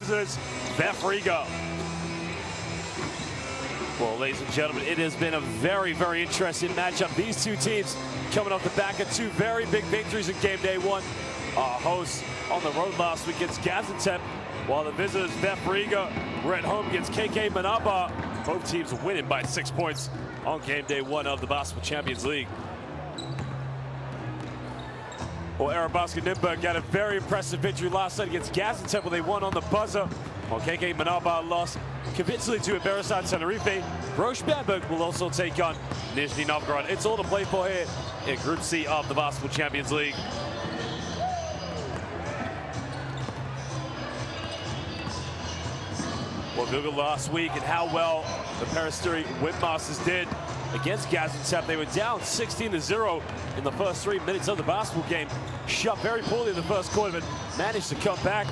visitors, VEF Riga. Well, ladies and gentlemen, it has been a very, very interesting matchup. These two teams coming off the back of two very big victories in game day one. Our hosts on the road last week against Gaziantep, while the visitors, VEF Riga, were at home against KK Manaba. Both teams winning by 6 points on game day one of the Basketball Champions League. Well, Erebusco Nürnberg got a very impressive victory last night against Gaziantep where they won on the buzzer, while KK Manaba lost convincingly to Peristeri Tenerife. Roche Bamberg will also take on Nizhny Novgorod. It's all to play for here in Group C of the Basketball Champions League. Well, Google last week and how well the Peristeri winmasters did against Gaziantep. They were down 16-0 in the first 3 minutes of the basketball game. Shot very poorly in the first quarter, but managed to come back.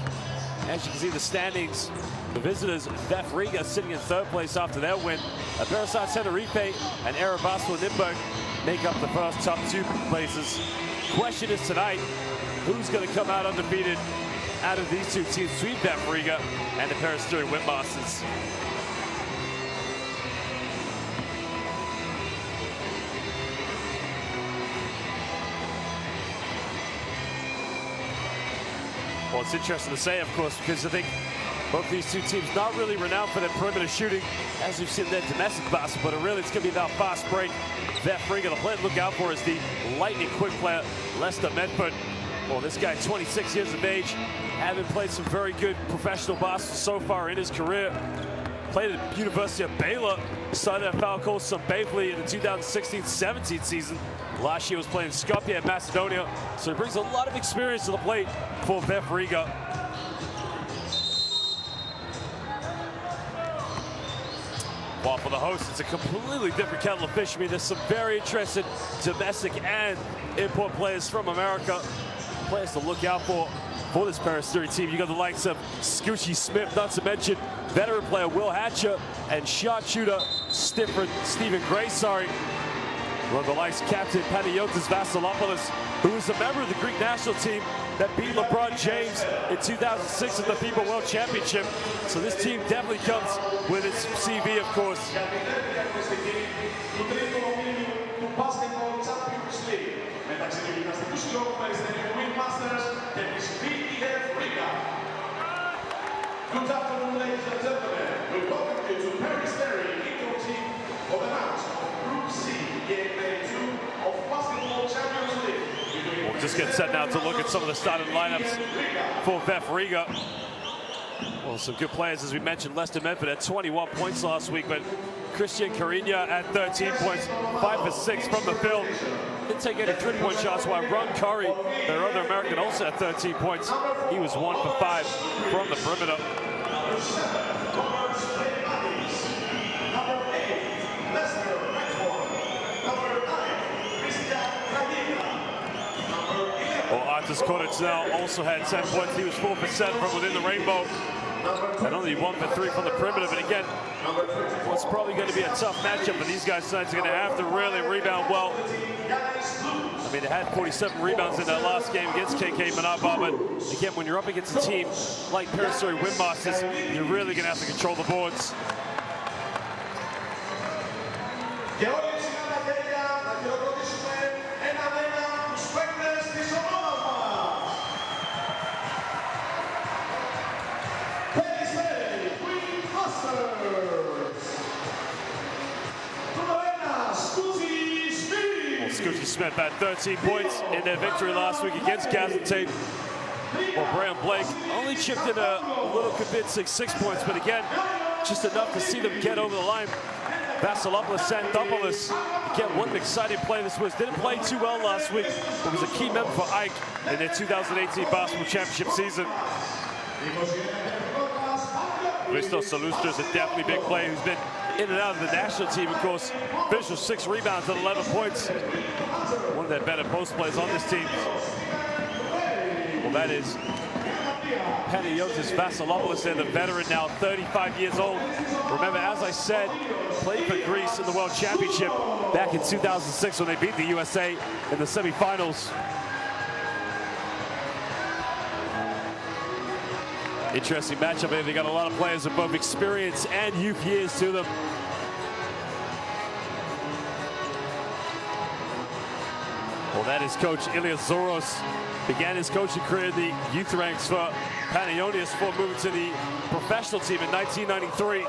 As you can see the standings, the visitors, VEF Riga, sitting in third place after their win. Peristeri Tenerife and Erebusco Nürnberg make up the first top 2 places. Question is tonight, who's going to come out undefeated out of these two teams between VEF Riga and the Peristeri winmasters? Well, it's interesting to say, of course, because I think both these two teams not really renowned for their perimeter shooting, as we've seen in their domestic basketball, but really it's going to be about fast break. VEF Riga, the player to look out for is the lightning quick player, Lester Medford. Well, this guy, 26 years of age, having played some very good professional basketball so far in his career. Played at the University of Baylor, started at Falcao Sumbavli in the 2016-17 season. Last year was playing Skopje at Macedonia, so he brings a lot of experience to the plate for VEF Riga. While for the hosts, it's a completely different kettle of fish. I mean, there's some very interesting domestic and import players from America. Players to look out for this Peristeri team. You got the likes of Scoochie Smith, not to mention veteran player Will Hatcher, and shot shooter Stephen Gray, Well, the likes of Captain Panagiotis Vassilopoulos, who was a member of the Greek national team that beat LeBron James in 2006 at the FIBA World Championship. So this team definitely comes with its CV, of course. Good afternoon, ladies and gentlemen. We welcome you to Peristeri team of the match of Group C, game day 2 of Basketball Champions League. We'll just get set now to look at some of the starting lineups for VEF Riga. Well, some good players, as we mentioned. Lester Medford had 21 points last week, but Christian Carina at 13 points, 5 for 6 from the field. Didn't take any 3-point shots, while Ron Curry, their other American, also had 13 points. He was 1 for 5 from the perimeter. Well, Artis Koricnel also had 10 points. He was 4 for 7 from within the rainbow. And only 1 for 3 from the perimeter. But again, what's probably going to be a tough matchup for these guys tonight. They're going to have to really rebound well. I mean, they had 47 rebounds in that last game against KK Manaba, but again, when you're up against a team like Peristeri winmasters, you're really going to have to control the boards. Scoochie Smith had 13 points in their victory last week against Gaziantep. Well, Brian Blake only chipped in a little convincing 6 points, but again, just enough to see them get over the line. Vassilopoulos Santopoulos, again, what an exciting play this was. Didn't play too well last week, but was a key member for Ike in their 2018 Basketball Championship season. Christos Salustras, a definitely big player who's been in and out of the national team, of course. Finished with 6 rebounds and 11 points. One of their better post players on this team. Well, that is Panagiotis Vassilopoulos, the veteran now, 35 years old. Remember, as I said, played for Greece in the World Championship back in 2006 when they beat the USA in the semifinals. Interesting matchup here. They got a lot of players of both experience and youth years to them. Well, that is Coach Ilias Zoros. Began his coaching career in the youth ranks for Panionios before moving to the professional team in 1993.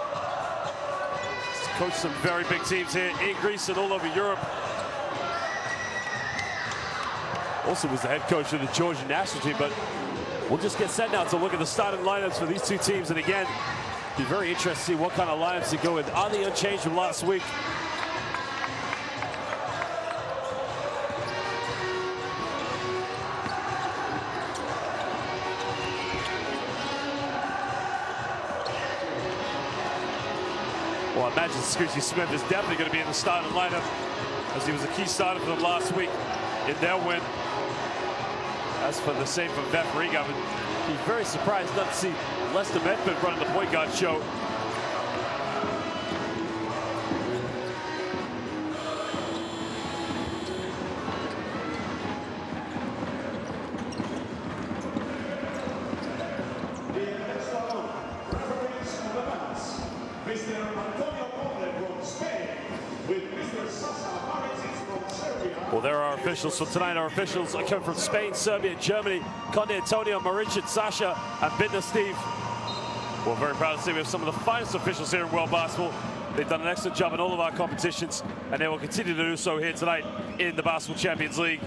He's coached some very big teams here in Greece and all over Europe. Also was the head coach of the Georgian national team, but we'll just get set now to look at the starting lineups for these two teams. And again, be very interested to see what kind of lineups they go with. Are they unchanged from last week? Well, I imagine Scoochie Smith is definitely going to be in the starting lineup, as he was a key starter for them last week in their win. As for the same for VEF Riga, I would be very surprised not to see Lester Medford running the point guard show. Well, there are officials for tonight. Our officials are coming from Spain, Serbia, Germany. Conde Antonio, Marincin, Sasha, and Bidner Steve. We're very proud to say we have some of the finest officials here in world basketball. They've done an excellent job in all of our competitions, and they will continue to do so here tonight in the Basketball Champions League.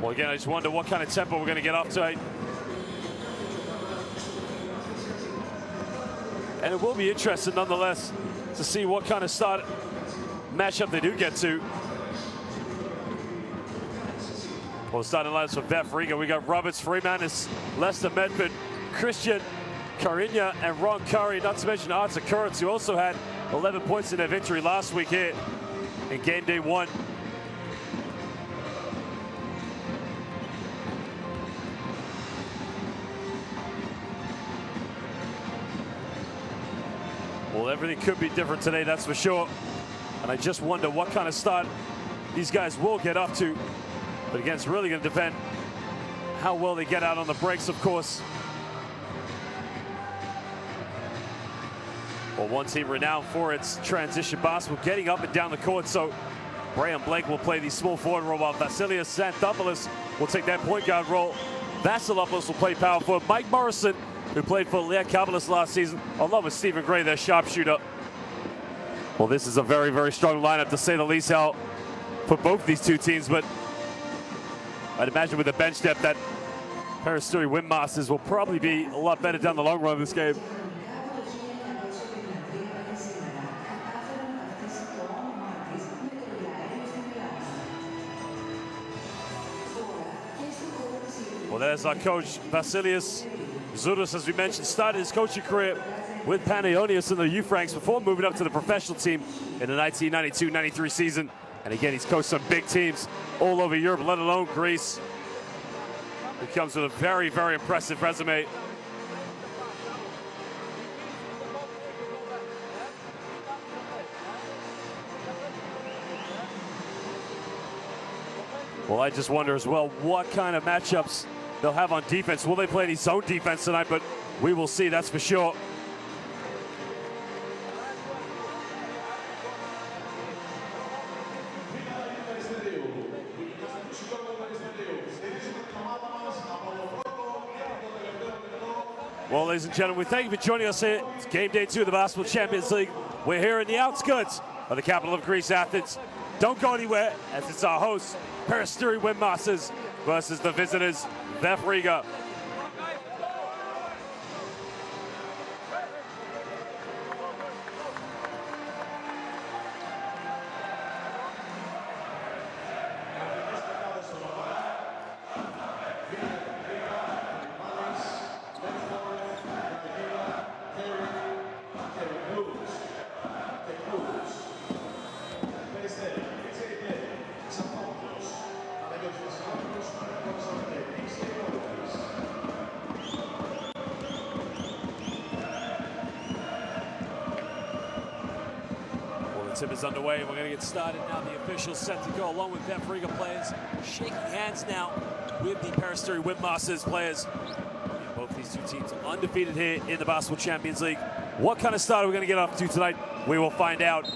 Well, again, I just wonder what kind of tempo we're going to get off tonight. And it will be interesting, nonetheless, to see what kind of start matchup they do get to. Well, starting lineups for VEF Riga, we got Roberts, Freemanis, Lester Medford, Christian Cariña, and Ron Curry, not to mention Artur Kuric, who also had 11 points in their victory last week here in game day 1. Well, everything could be different today, that's for sure. And I just wonder what kind of start these guys will get up to. But again, it's really going to depend how well they get out on the breaks, of course. Well, one team renowned for its transition basketball, getting up and down the court. So Graham Blake will play the small forward role, while Vasilios Xanthopoulos will take that point guard role. Vasilopoulos will play power forward. Mike Morrison, who played for Lea Kabalis last season, along with Stephen Gray, their sharpshooter. Well, this is a very, very strong lineup, to say the least, Hal, for both these two teams. But I'd imagine with the bench depth that Peristeri winmasters will probably be a lot better down the long run of this game. Well, there's our coach, Vasilios Zoros, as we mentioned, started his coaching career with Panionios in the youth ranks before moving up to the professional team in the 1992-93 season. And again, he's coached some big teams all over Europe, let alone Greece. He comes with a very, very impressive resume. Well, I just wonder as well what kind of matchups they'll have on defense. Will they play any zone defense tonight? But we will see, that's for sure. Well, ladies and gentlemen, we thank you for joining us here. It's game day 2 of the Basketball Champions League. We're here in the outskirts of the capital of Greece, Athens. Don't go anywhere, as it's our hosts, Peristeri winmasters, versus the visitors, VEF Riga. Tip is underway. We're going to get started now. The officials set to go, along with VEF Riga players, shaking hands now with the Peristeri winmasters players. Both these These two teams undefeated here in the Basketball Champions League. What kind of start are we going to get off to tonight? We will find out.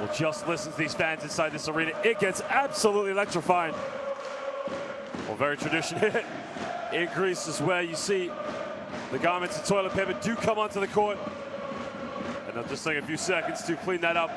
We'll just listen to these fans inside this arena. It gets absolutely electrifying. Well, very traditional here in Greece is where you see the garments and toilet paper do come onto the court. And they'll just take a few seconds to clean that up.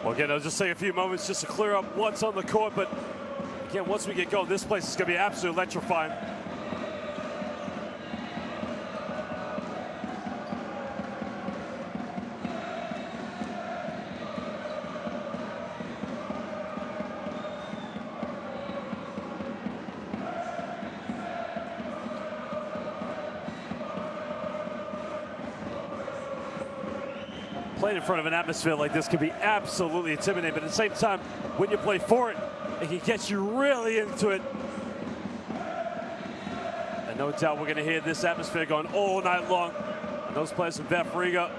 Well, again, I'll just take a few moments just to clear up what's on the court, but again, once we get going, this place is going to be absolutely electrifying. Playing in front of an atmosphere like this can be absolutely intimidating, but at the same time, when you play for it, it can get you really into it. And no doubt we're going to hear this atmosphere going all night long. And those players from VEF Riga,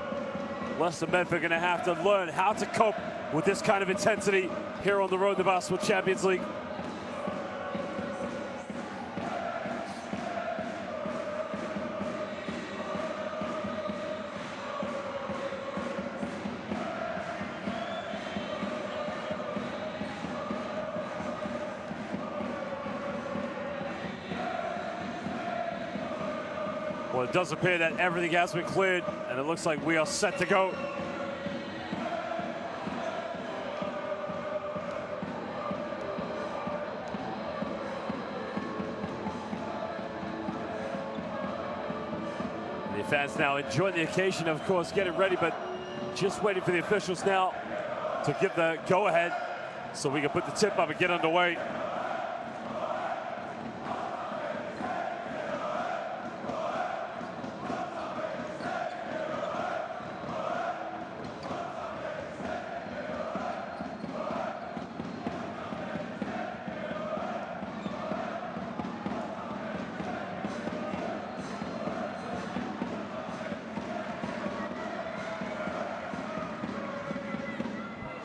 Leicester Medford, are going to have to learn how to cope with this kind of intensity here on the road to the Basketball Champions League. Well, it does appear that everything has been cleared, and it looks like we are set to go. The fans now enjoying the occasion, of course, getting ready, but just waiting for the officials now to give the go-ahead so we can put the tip up and get underway.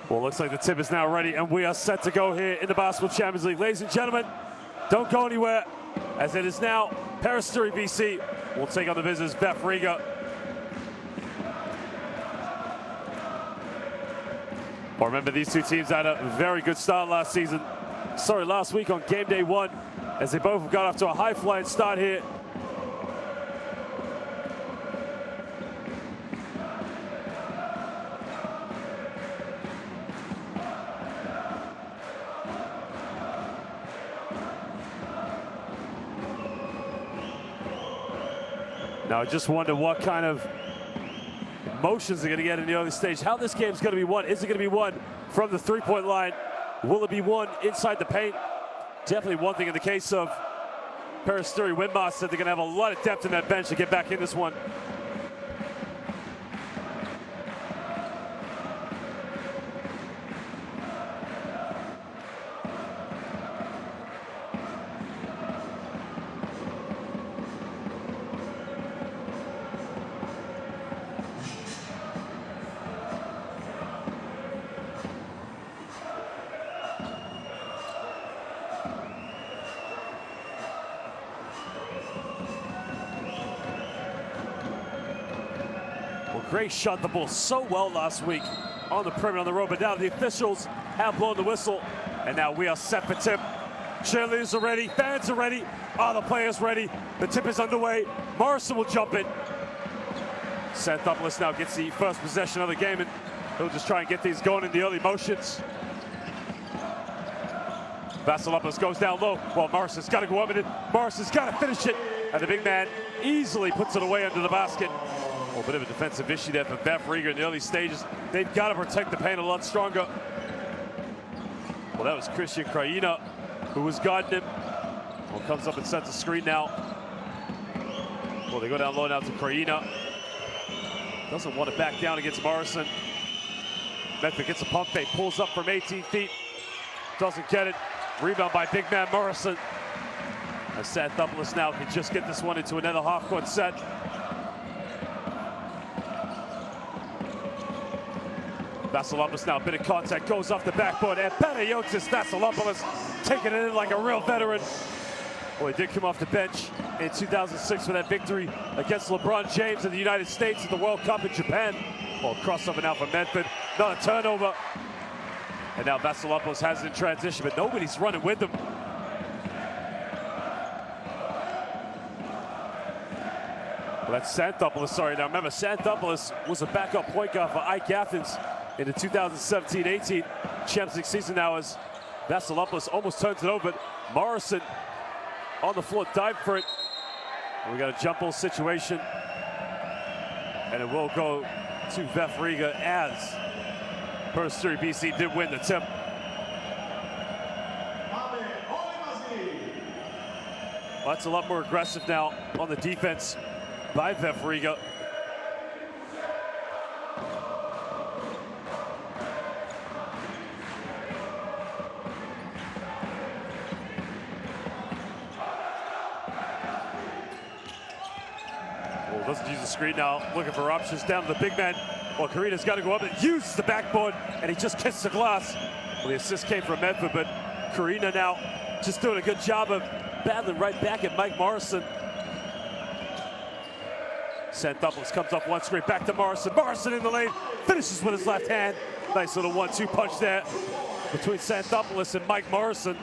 Well, looks like the tip is now ready, and we are set to go here in the Basketball Champions League. Ladies and gentlemen, don't go anywhere, as it is now Peristeri BC will take on the visitors VEF Riga. Well, remember, these two teams had a very good start last week on game day one, as they both got off to a high-flying start here. Now, I just wonder what kind of motions they're going to get in the early stage. How this game's going to be won. Is it going to be won from the three-point line? Will it be won inside the paint? Definitely one thing in the case of Peristeri winmasters, they're going to have a lot of depth in that bench to get back in this one. Gray shot the ball so well last week on the perimeter on the road, but now the officials have blown the whistle, and now we are set for tip. Cheerleaders are ready, fans are ready, all the players ready. The tip is underway. Morrison will jump it. Xanthopoulos now gets the first possession of the game, and he'll just try and get these going in the early motions. Vasilopoulos goes down low. Well, Morrison's got to go up with it. Morrison's got to finish it, and the big man easily puts it away under the basket. A bit of a defensive issue there for VEF Riga in the early stages. They've got to protect the paint a lot stronger. Well, that was Christian Kraina who was guarding him. Well, comes up and sets a screen now. Well, they go down low now to Kraina. Doesn't want to back down against Morrison. Medford gets a pump fake, pulls up from 18 feet. Doesn't get it. Rebound by big man Morrison. As Santhopoulos now can just get this one into another half-court set. Vasilopoulos now, a bit of contact, goes off the backboard, and Panagiotis Vasilopoulos taking it in like a real veteran. Well, he did come off the bench in 2006 for that victory against LeBron James in the United States at the World Cup in Japan. Well, crossover now from Medford, not a turnover. And now Vasilopoulos has it in transition, but nobody's running with him. Well, that's Santhopoulos, sorry. Now remember, Santhopoulos was a backup point guard for Ike Athens in the 2017-18 Champions League season. Now as Vasilopoulos almost turns it over, but Morrison on the floor dived for it. And we got a jump ball situation. And it will go to VEF Riga as Peristeri BC did win the tip. Well, that's a lot more aggressive now on the defense by VEF Riga. Well, doesn't use the screen now, looking for options down to the big man. Well, Karina's got to go up and use the backboard, and he just kissed the glass. Well, the assist came from Medford, but Karina now just doing a good job of battling right back at Mike Morrison. Santhopoulos comes up one screen, back to Morrison. Morrison in the lane, finishes with his left hand. Nice little 1-2 punch there between Santhopoulos and Mike Morrison.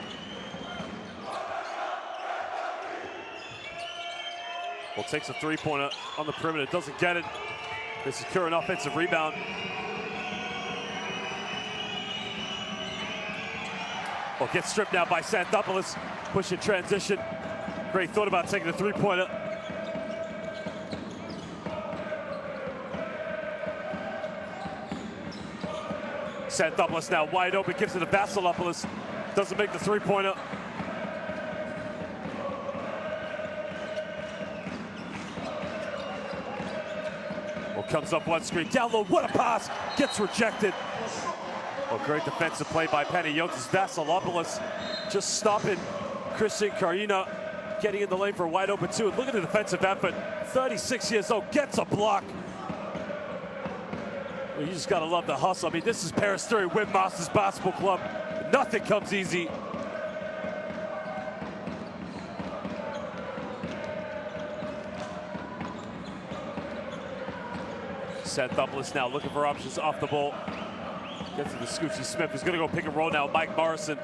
Well, takes a three-pointer on the perimeter, doesn't get it. They secure an offensive rebound. Well, gets stripped now by Santhopoulos. Push in transition. Great thought about taking the three-pointer. Santhopoulos now wide open, gives it to Vasilopoulos. Doesn't make the three-pointer. Well, comes up one screen, down low, what a pass! Gets rejected. Well, great defensive play by Panagiotis Vasilopoulos. Just stopping Christian Kraina, getting in the lane for a wide open two. And look at the defensive effort. 36 years old, gets a block. Well, you just gotta love the hustle. I mean, this is Peristeri Winmasters Basketball Club. Nothing comes easy. Santhopoulos now looking for options off the ball. Gets it to Scoochie Smith, who's gonna go pick and roll now. Mike Morrison.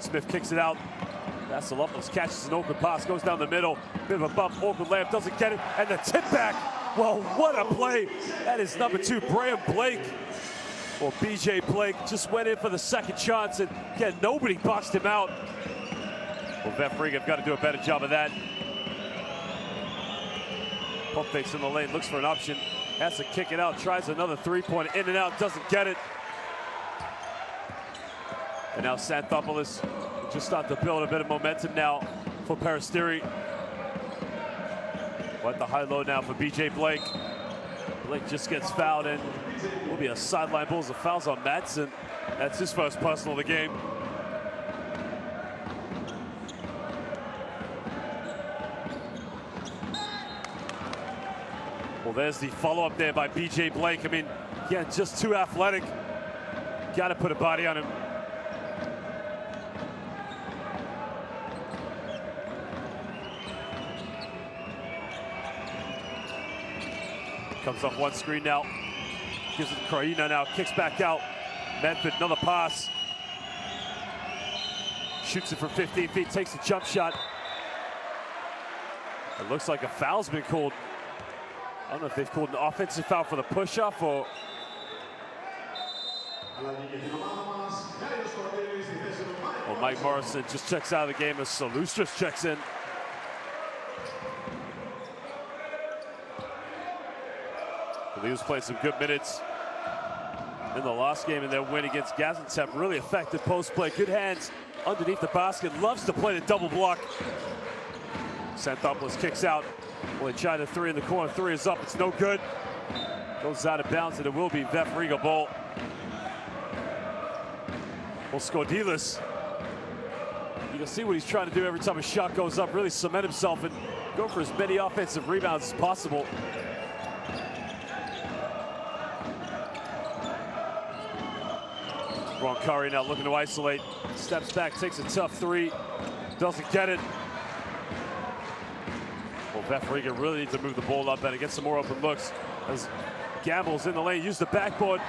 Smith kicks it out. Vasilopoulos catches an open pass, goes down the middle. Bit of a bump, awkward layup, doesn't get it. And the tip back. Well, what a play. That is number 2, Graham Blake. Well, BJ Blake just went in for the second chance, and again, nobody boxed him out. Well, VEF Riga have got to do a better job of that. Pump fakes in the lane, looks for an option. Has to kick it out, tries another three-pointer, in and out, doesn't get it. And now Santhopoulos just start to build a bit of momentum now for Peristeri. At the high-low now for BJ Blake. Blake just gets fouled, and will be a sideline bulls of fouls on Madsen. That's his first personal of the game. Well, there's the follow-up there by BJ Blake. I mean, yeah, just too athletic. Got to put a body on him. Comes off one screen now. Gives it to Kraina now. Kicks back out. Medford, another pass. Shoots it from 15 feet. Takes a jump shot. It looks like a foul's been called. I don't know if they've called an offensive foul for the push-off or... Well, Mike Morrison just checks out of the game as Salustris checks in. He was playing some good minutes. in the last game in their win against Gaziantep. Really effective post play, good hands underneath the basket, loves to play the double block. Xanthopoulos kicks out. Well, they tried a three in the corner. Three is up. It's no good. Goes out of bounds, and it will be VEF Riga ball. Well, Skordilis, you can see what he's trying to do every time a shot goes up. Really cement himself and go for as many offensive rebounds as possible. Ron Curry now looking to isolate. Steps back, takes a tough three. Doesn't get it. Well, VEF Riga really needs to move the ball up better, get some more open looks. As Gamble's in the lane, use the backboard,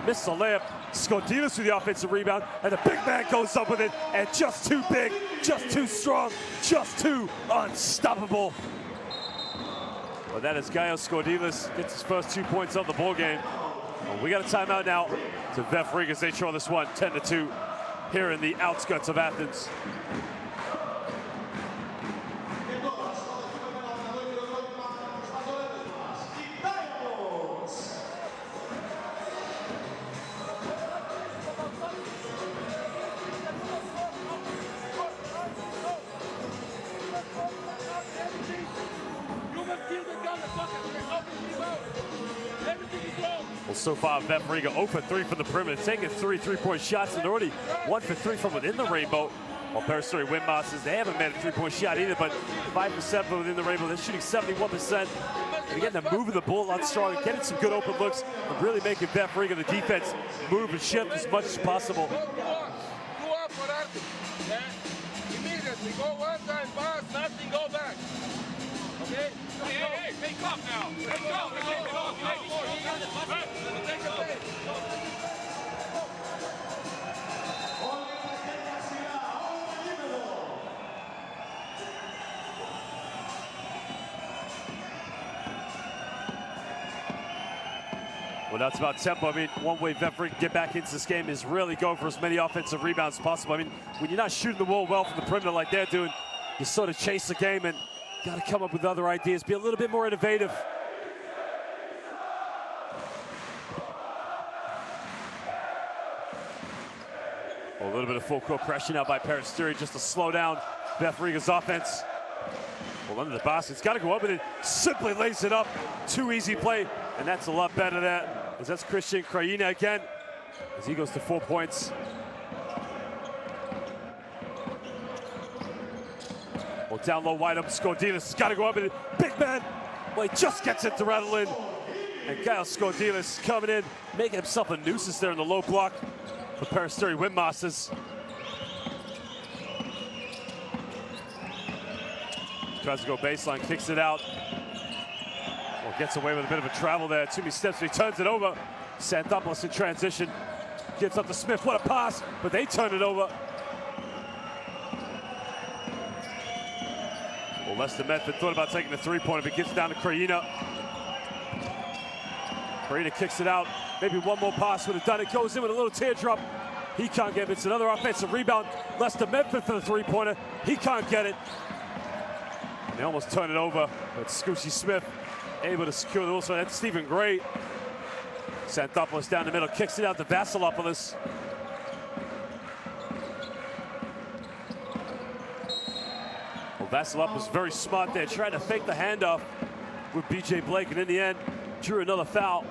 missed the layup. Skordilis with the offensive rebound, and the big man goes up with it, and just too big, just too strong, just too unstoppable. But that is Gaios Skordilis, gets his first 2 points of the ball game. Well, we got a timeout now to VEF Riga as they draw this one 10-2 here in the outskirts of Athens. Well, so far, VEF Riga 0 for 3 from the perimeter, taking three-point shots, and already 1 for 3 from within the rainbow. While Peristeri winmasters, they haven't made a three-point shot either, but 5 for 7 from within the rainbow. They're shooting 71%. And again, they're moving the ball a lot stronger, getting some good open looks, and really making VEF Riga, the defense, move and shift as much as possible. Go up for Arthur. Yeah? Immediately, go one time, pass, nothing, go back. Okay? Hey, take off now. Let's go. Take a play. Well, that's about tempo. I mean, one way VEF Riga can get back into this game is really go for as many offensive rebounds as possible. I mean, when you're not shooting the ball well from the perimeter like they're doing, you sort of chase the game and got to come up with other ideas, be a little bit more innovative. Well, a little bit of full court pressure now by Peristeri just to slow down VEF Riga's offense. Well, under the basket, it's got to go up, and it simply lays it up. Too easy play, and that's a lot better there, as that's Christian Krajina again, as he goes to 4 points. Well, down low, wide open, Skordilis has got to go up, and big man, well, he just gets it to rattle in. And Gaios Skordilis coming in, making himself a nuisance there in the low block for Peristeri winmasters. Tries to go baseline, kicks it out. Well, gets away with a bit of a travel there. Too many steps, but he turns it over. Xanthopoulos in transition. Gives up to Smith, what a pass, but they turn it over. Well, Lester Medford thought about taking the three-pointer, but gets down to Krajina. Krajina kicks it out. Maybe one more pass would have done it. Goes in with a little teardrop. He can't get it. It's another offensive rebound. Lester Medford for the three-pointer. He can't get it. They almost turn it over, but Scooshy Smith able to secure the also. That's Stephen Gray. Xanthopoulos down the middle, kicks it out to Vasilopoulos. Well, Vasilopoulos very smart there, trying to fake the handoff with BJ Blake, and in the end, drew another foul.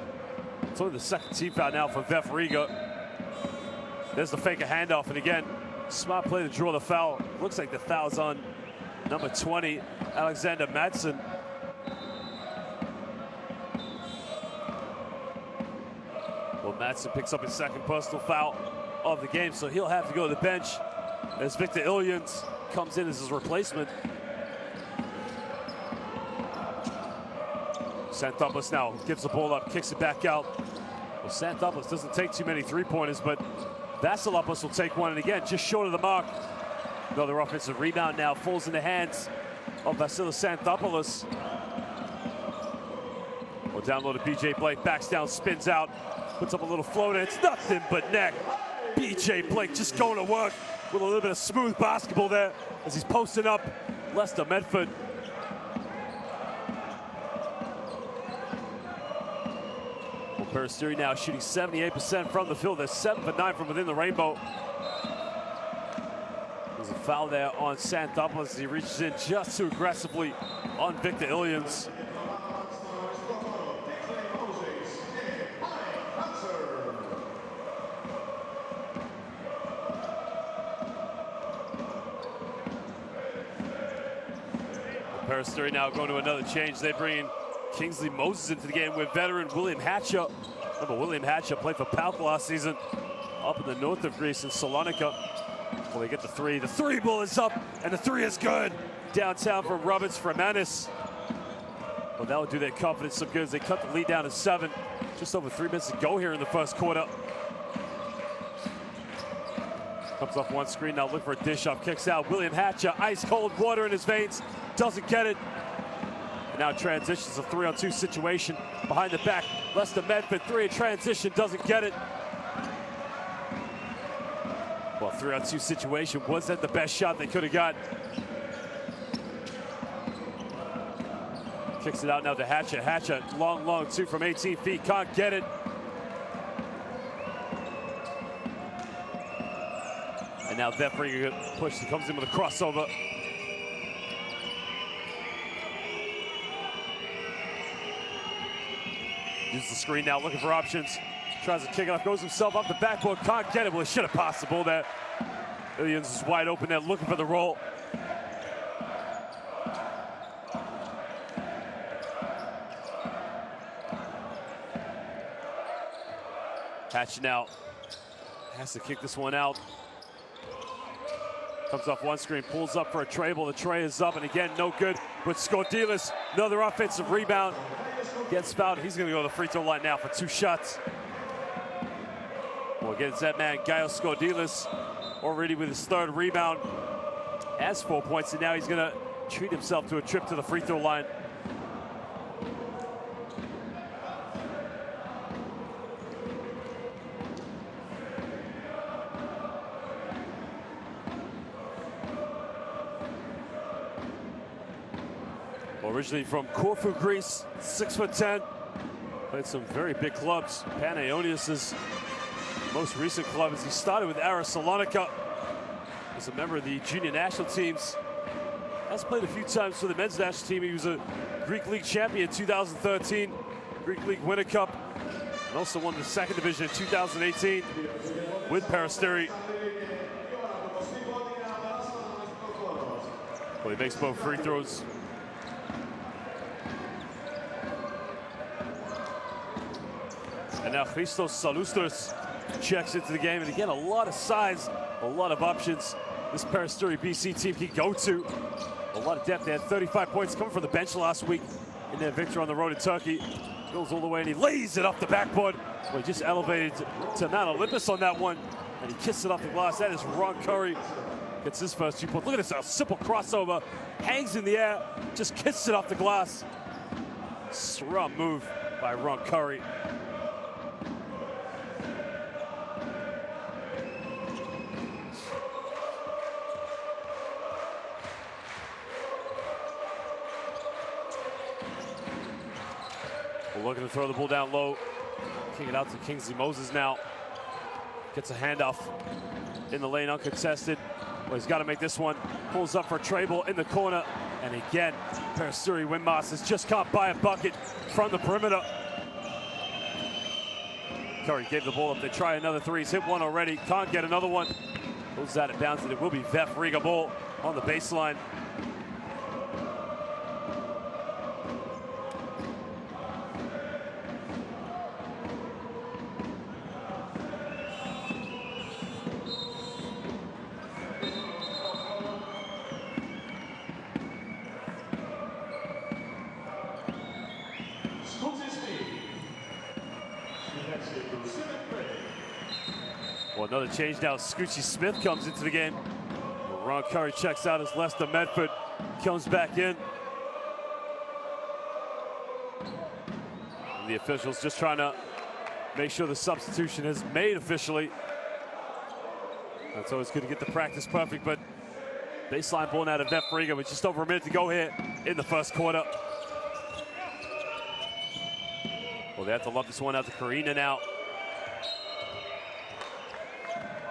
It's only the second team foul now for VEF Riga. There's the fake a handoff, and again, smart play to draw the foul. Looks like the foul's on number 20, Alexander Madsen. Well, Madsen picks up his second personal foul of the game, so he'll have to go to the bench as Victor Ilyans comes in as his replacement. Xanthopoulos now gives the ball up, kicks it back out. Well, Xanthopoulos doesn't take too many three-pointers, but Vasilopoulos will take one, and again, just short of the mark. Another offensive rebound now falls in the hands of Vasilis Xanthopoulos. Well, down low to BJ Blake, backs down, spins out, puts up a little floater. It's nothing but net. BJ Blake just going to work with a little bit of smooth basketball there as he's posting up Lester Medford. Well, Peristeri now shooting 78% from the field. They're 7 for 9 from within the rainbow. There's a foul there on Santhopoulos as he reaches in just too aggressively on Victor Ilians. Peristeri now going to another change. They bring in Kingsley Moses into the game with veteran William Hatcher. Remember, William Hatcher played for PAOK last season up in the north of Greece in Salonika. Well, they get the three. The three ball is up, and the three is good. Downtown from Roberts Fremanis. Well, that will do their confidence some good as they cut the lead down to 7. Just over 3 minutes to go here in the first quarter. Comes off one screen, now look for a dish off, kicks out. William Hatcher, ice cold water in his veins, doesn't get it. And now transitions a 3-on-2 situation behind the back. Lester Medford, 3 in transition, doesn't get it. Well, 3-on-2 situation, was that the best shot they could have got? Kicks it out now to Hatcher. Hatcher, long 2 from 18 feet, can't get it. And now VEF Riga push, comes in with a crossover. Uses the screen now, looking for options. Tries to kick it off, goes himself off the backboard, can't get it. Well, it should have passed the ball there. Ilians is wide open there, looking for the roll. Hatch now has to kick this one out. Comes off one screen, pulls up for a tray ball. The tray is up, and again, no good. With Skordilis, another offensive rebound. Gets fouled. He's going to go to the free throw line now for 2 shots. Well, against that man, Gaio Skordilis, already with his 3rd rebound. Has 4 points, and now he's going to treat himself to a trip to the free throw line. Originally from Corfu, Greece, 6'10". Played some very big clubs. Panayonis's most recent club as he started with Aris Salonika. As a member of the junior national teams. Has played a few times for the men's national team. He was a Greek League champion in 2013, Greek League Winter Cup, and also won the 2nd division in 2018 with Peristeri. Well, he makes both free throws. And now Christos Salustris checks into the game. And again, a lot of size, a lot of options this Peristeri BC team can go to. A lot of depth. They had 35 points coming from the bench last week in their victory on the road in Turkey. Goes all the way and he lays it off the backboard. Well, he just elevated to Mount Olympus on that one. And he kissed it off the glass. That is Ron Curry. Gets his first 2 points. Look at this, a simple crossover. Hangs in the air, just kissed it off the glass. Strong move by Ron Curry. Looking to throw the ball down low. Kick it out to Kingsley Moses now. Gets a handoff in the lane uncontested. Well, he's got to make this one. Pulls up for a tray ball in the corner. And again, Peristeri winmasters just can't buy a bucket from the perimeter. Curry gave the ball up. They try another 3. He's hit one already. Can't get another one. Goes out of bounds, and it will be VEF Riga ball on the baseline. Well, another change now. Scoochie Smith comes into the game. Ron Curry checks out as Lester Medford comes back in. And the officials just trying to make sure the substitution is made officially. That's always good to get the practice perfect, but baseline ball now to VEF Riga with just over a minute to go here in the first quarter. Well, they have to love this one out to Karina now.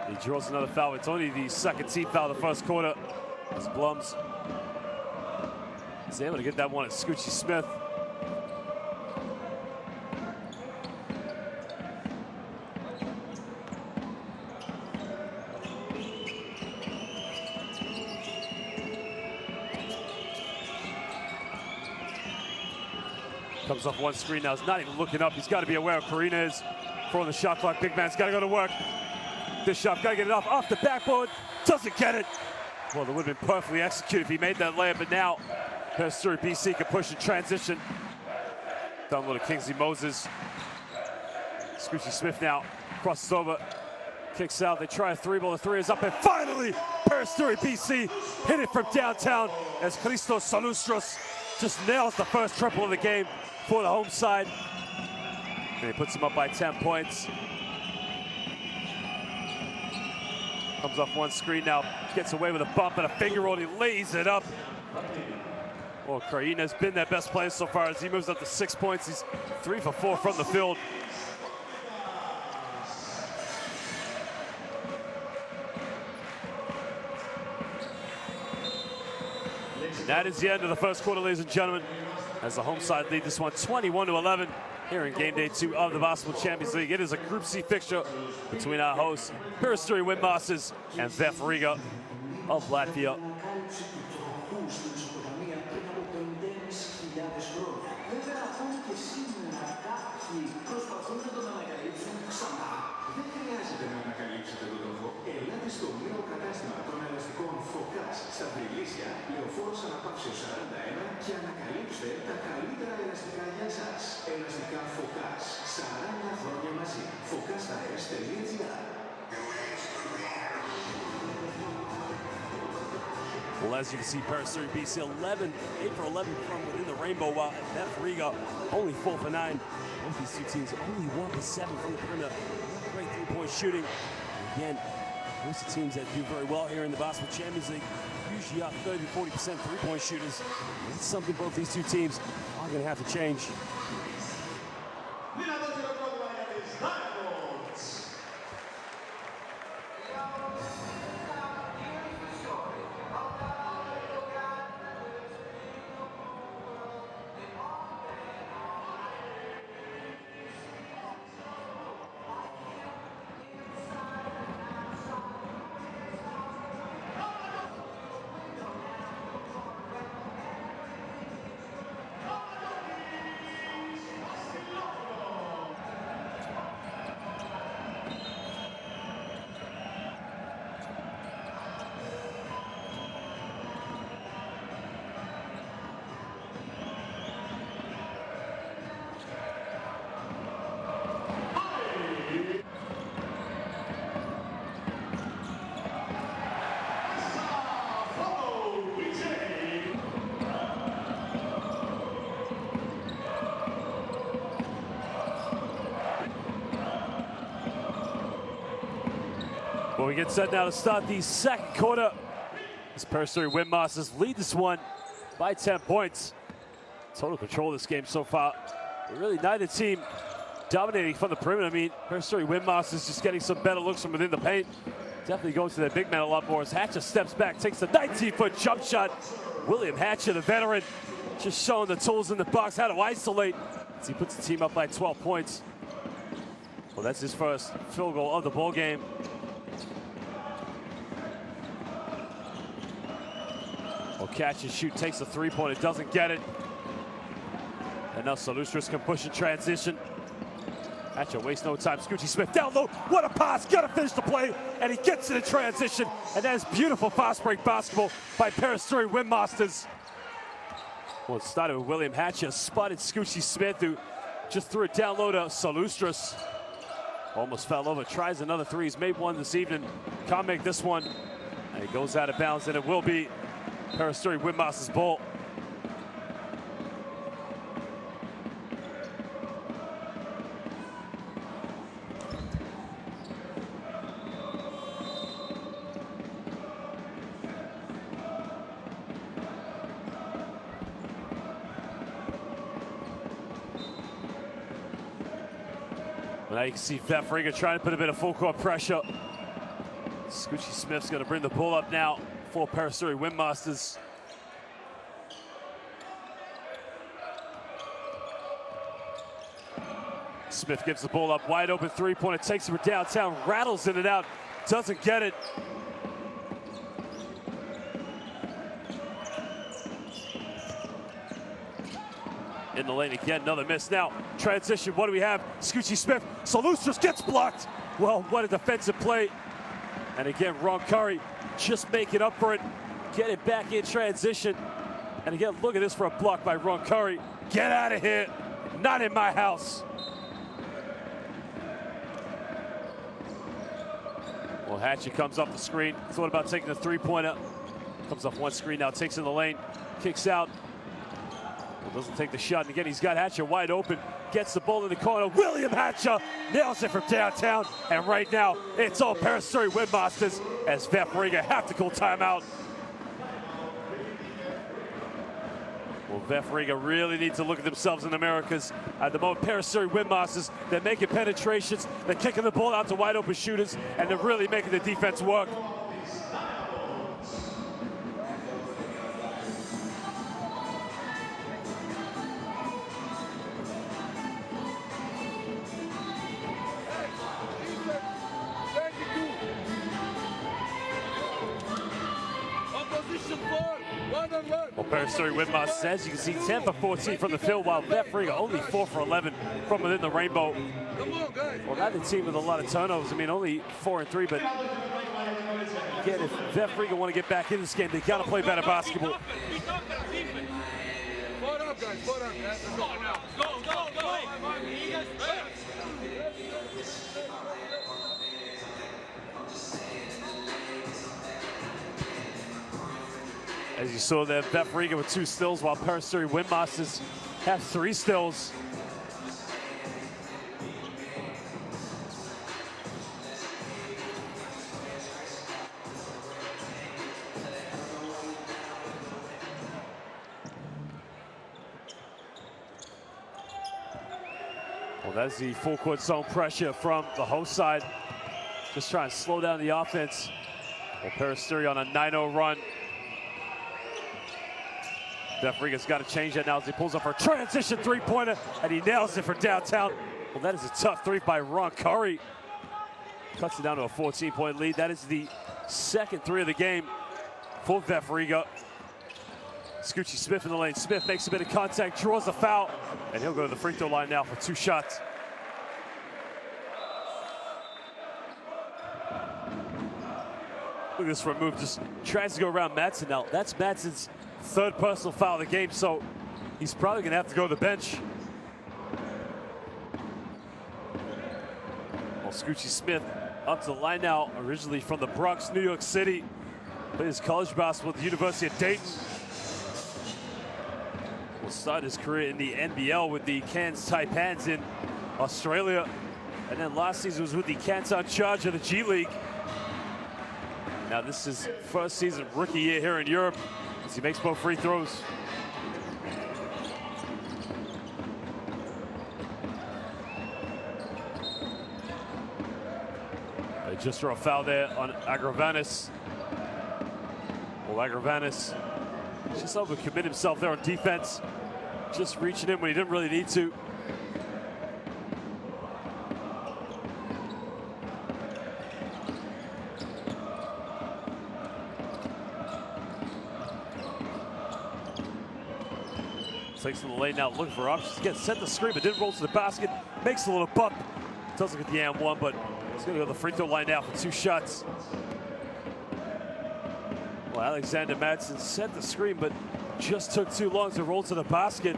He draws another foul. It's only the second team foul of the first quarter. As Blums is able to get that one at Scoochie Smith. Comes off one screen now. He's not even looking up. He's got to be aware of Karina is throwing the shot clock. Big man's got to go to work. This shot, got to get it off the backboard. Doesn't get it. Well, that would have been perfectly executed if he made that layup, but now Peristeri BC can push in transition. Down low to Kingsley Moses. Scoochie Smith now crosses over, kicks out. They try a three ball. The three is up, and finally Peristeri BC hit it from downtown as Christos Salustros just nails the first triple of the game for the home side. And he puts him up by 10 points. Comes off one screen now, gets away with a bump and a finger roll. He lays it up. Well, Karina's been their best player so far as he moves up to 6 points. He's 3 for 4 from the field. And that is the end of the first quarter, ladies and gentlemen, as the home side lead this one 21-11 here in game day 2 of the Basketball Champions League. It is a Group C fixture between our hosts, Peristeri winmasters, and VEF Riga of Latvia. Στο νέο κατάστημα των ελαστικών Φωκάς στα Βρυλίσια, λεωφόρος αναπαύσεως 41 και ανακαλύψτε τα καλύτερα ελαστικά για εσάς. Ελαστικά Φωκάς, 40 χρόνια μαζί. Focastires.gr. Well, as you can see, Peristeri BC 8 for 11 from within the rainbow, while VEF Riga only 4 for 9. Both these two teams only 1 for 7 from the perimeter. Great three-point shooting. Again, most of the teams that do very well here in the Basketball Champions League usually are 30-40% three-point shooters. That's something both these two teams are going to have to change. Well, we get set now to start the second quarter as Peristeri winmasters lead this one by 10 points. Total control of this game so far. Really neither team dominating from the perimeter. I mean, Peristeri winmasters just getting some better looks from within the paint. Definitely going to their big man a lot more as Hatcher steps back, takes the 19-foot jump shot. William Hatcher, the veteran, just showing the tools in the box, how to isolate as he puts the team up by 12 points. Well, that's his first field goal of the ball game. Well, catch and shoot, takes the three-pointer, doesn't get it. And now Salustros can push in transition. Hatcher wastes no time. Scoochie Smith down low. What a pass. Got to finish the play. And he gets it in transition. And that is beautiful fast break basketball by Peristeri winmasters. Well, it started with William Hatcher. Spotted Scoochie Smith, who just threw it down low to Salustros. Almost fell over. Tries another three. He's made one this evening. Can't make this one. And it goes out of bounds. And it will be Peristeri winmasters' ball. Now you can see VEF Riga trying to put a bit of full court pressure. Scoochie Smith's going to bring the ball up now for Peristeri Winmasters. Smith gives the ball up, wide open three-pointer, takes it for downtown, rattles in and out, doesn't get it. In the lane again, another miss. Now, transition, what do we have? Scoochie Smith, Salustros gets blocked. Well, what a defensive play. And again, Ron Curry just making up for it, getting back in transition. And again, look at this for a block by Ron Curry. Get out of here, not in my house. Well, Hatcher comes off the screen, thought about taking the three-pointer. Comes off one screen now, takes in the lane, kicks out. Well, doesn't take the shot, and again, he's got Hatcher wide open. Gets the ball in the corner, William Hatcher nails it from downtown. And right now, it's all Peristeri Winmasters as VEF Riga have to call timeout. Well, VEF Riga really need to look at themselves in the mirror because at the moment, Peristeri Winmasters, they're making penetrations, they're kicking the ball out to wide open shooters, and they're really making the defense work. Well, Peristeri Winmasters, as you can see, 10 for 14 from the field, while VEF Riga only 4 for 11 from within the rainbow. Well, not the team with a lot of turnovers. I mean, only 4 and 3, but again, if VEF Riga want to get back in this game, they got to play better basketball. Up, guys. Go now. Go. As you saw there, VEF Riga with 2 steals, while Peristeri Winmasters have 3 steals. Well, that's the full court zone pressure from the host side. Just trying to slow down the offense. Well, Peristeri on a 9-0 run. VEF Riga's got to change that now as he pulls up for a transition three-pointer, and he nails it for downtown. Well, that is a tough three by Ron Curry. Cuts it down to a 14-point lead. That is the second three of the game for VEF Riga. Scoochie Smith in the lane. Smith makes a bit of contact, draws the foul, and he'll go to the free throw line now for 2 shots. Look at this for a move, just tries to go around Madsen now. That's Madsen's 3rd personal foul of the game, so he's probably gonna have to go to the bench. Well, Scoochie Smith up to the line now, originally from the Bronx, New York City. Played his college basketball at the University of Dayton. Will start his career in the NBL with the Cairns Taipans in Australia. And then last season was with the Canton Charge of the G League. Now this is first season rookie year here in Europe as he makes both free throws. They just draw a foul there on Agravanis. Well, Agravanis just overcommit himself there on defense. Just reaching in when he didn't really need to. Takes to the lane now, looking for options. Again, set the screen, but didn't roll to the basket. Makes a little bump. Doesn't get the and one, but he's going to go to the free throw line now for 2 shots. Well, Alexander Madsen set the screen, but just took too long to roll to the basket.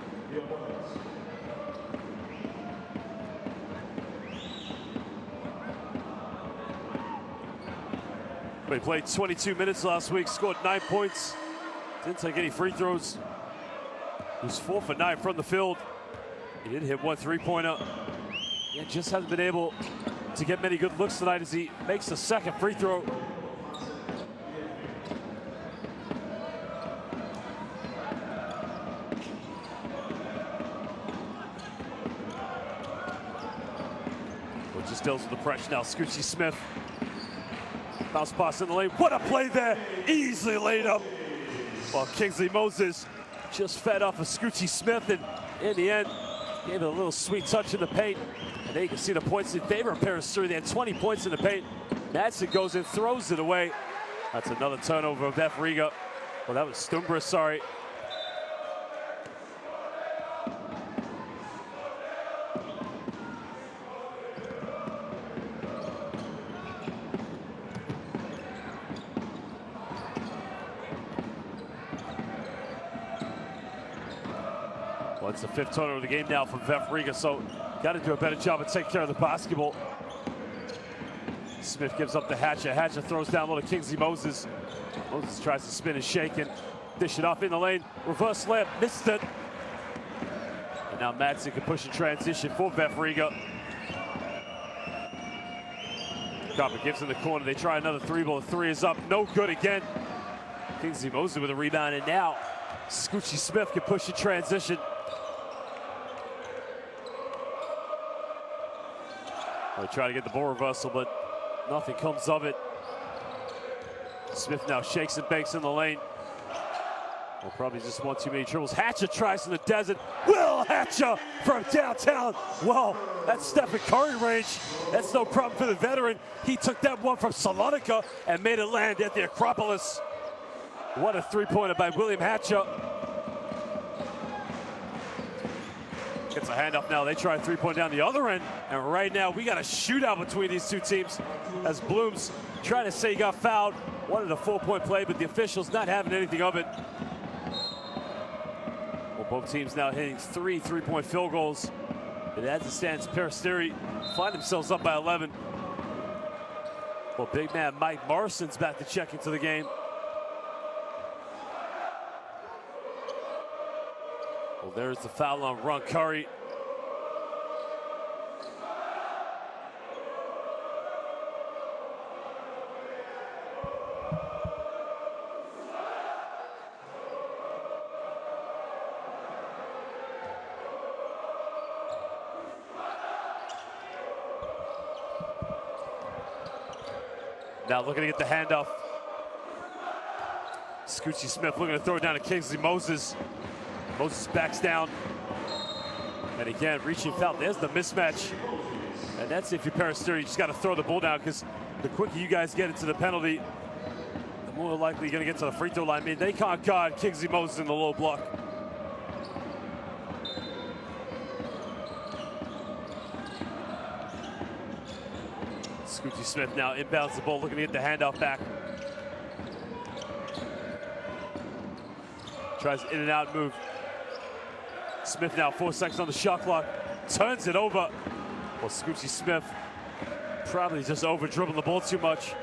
But he played 22 minutes last week, scored 9 points. Didn't take any free throws. He was 4 for 9 from the field. He did hit 1 3-pointer. Yeah, just hasn't been able to get many good looks tonight as he makes the 2nd free throw. Moses deals with the pressure now. Scoochie Smith. Bounce pass in the lane. What a play there. Easily laid up. While Kingsley Moses just fed off of Scoochie Smith, and in the end, gave it a little sweet touch in the paint. And there you can see the points in favor of Peristeri. They had 20 points in the paint. Madsen goes in, throws it away. That's another turnover of VEF Riga. Well, that was Stumbra, sorry. Well, it's the 5th turnover of the game now for VEF Riga, so got to do a better job of taking care of the basketball. Smith gives up to Hatcher. Hatcher throws down low to Kingsley Moses. Moses tries to spin and shake and dish it off in the lane. Reverse layup, missed it. And now Madsen can push in transition for VEF Riga. Copper gives in the corner. They try another three ball. The three is up. No good again. Kingsley Moses with a rebound, and now Scoochie Smith can push in transition. They try to get the ball reversal, but nothing comes of it. Smith now shakes and bakes in the lane. Well, probably just one too many dribbles. Hatcher tries in the desert. Will Hatcher from downtown. Well, that's Stephen Curry range. That's no problem for the veteran. He took that one from Salonika and made it land at the Acropolis. What a three-pointer by William Hatcher. Gets a handoff now. They try a three-point down the other end. And right now, we got a shootout between these two teams as Bloom's trying to say he got fouled. Wanted a 4-point play, but the officials not having anything of it. Well, both teams now hitting 3 three-point field goals. And as it stands, Peristeri find themselves up by 11. Well, big man Mike Morrison's back to check into the game. Well, there's the foul on Ron Curry. Now looking to get the handoff. Scoochie Smith looking to throw it down to Kingsley Moses. Moses backs down. And again, reaching foul. There's the mismatch. And that's if you're Peristeri, you just got to throw the ball down, because the quicker you guys get into the penalty, the more likely you're going to get to the free throw line. I mean, they can't guard Kingsley Moses in the low block. Scoochie Smith now inbounds the ball, looking to get the handoff back. Tries in and out move. Smith now 4 seconds on the shot clock. Turns it over. Well, Scoochie Smith probably just over dribbling the ball too much.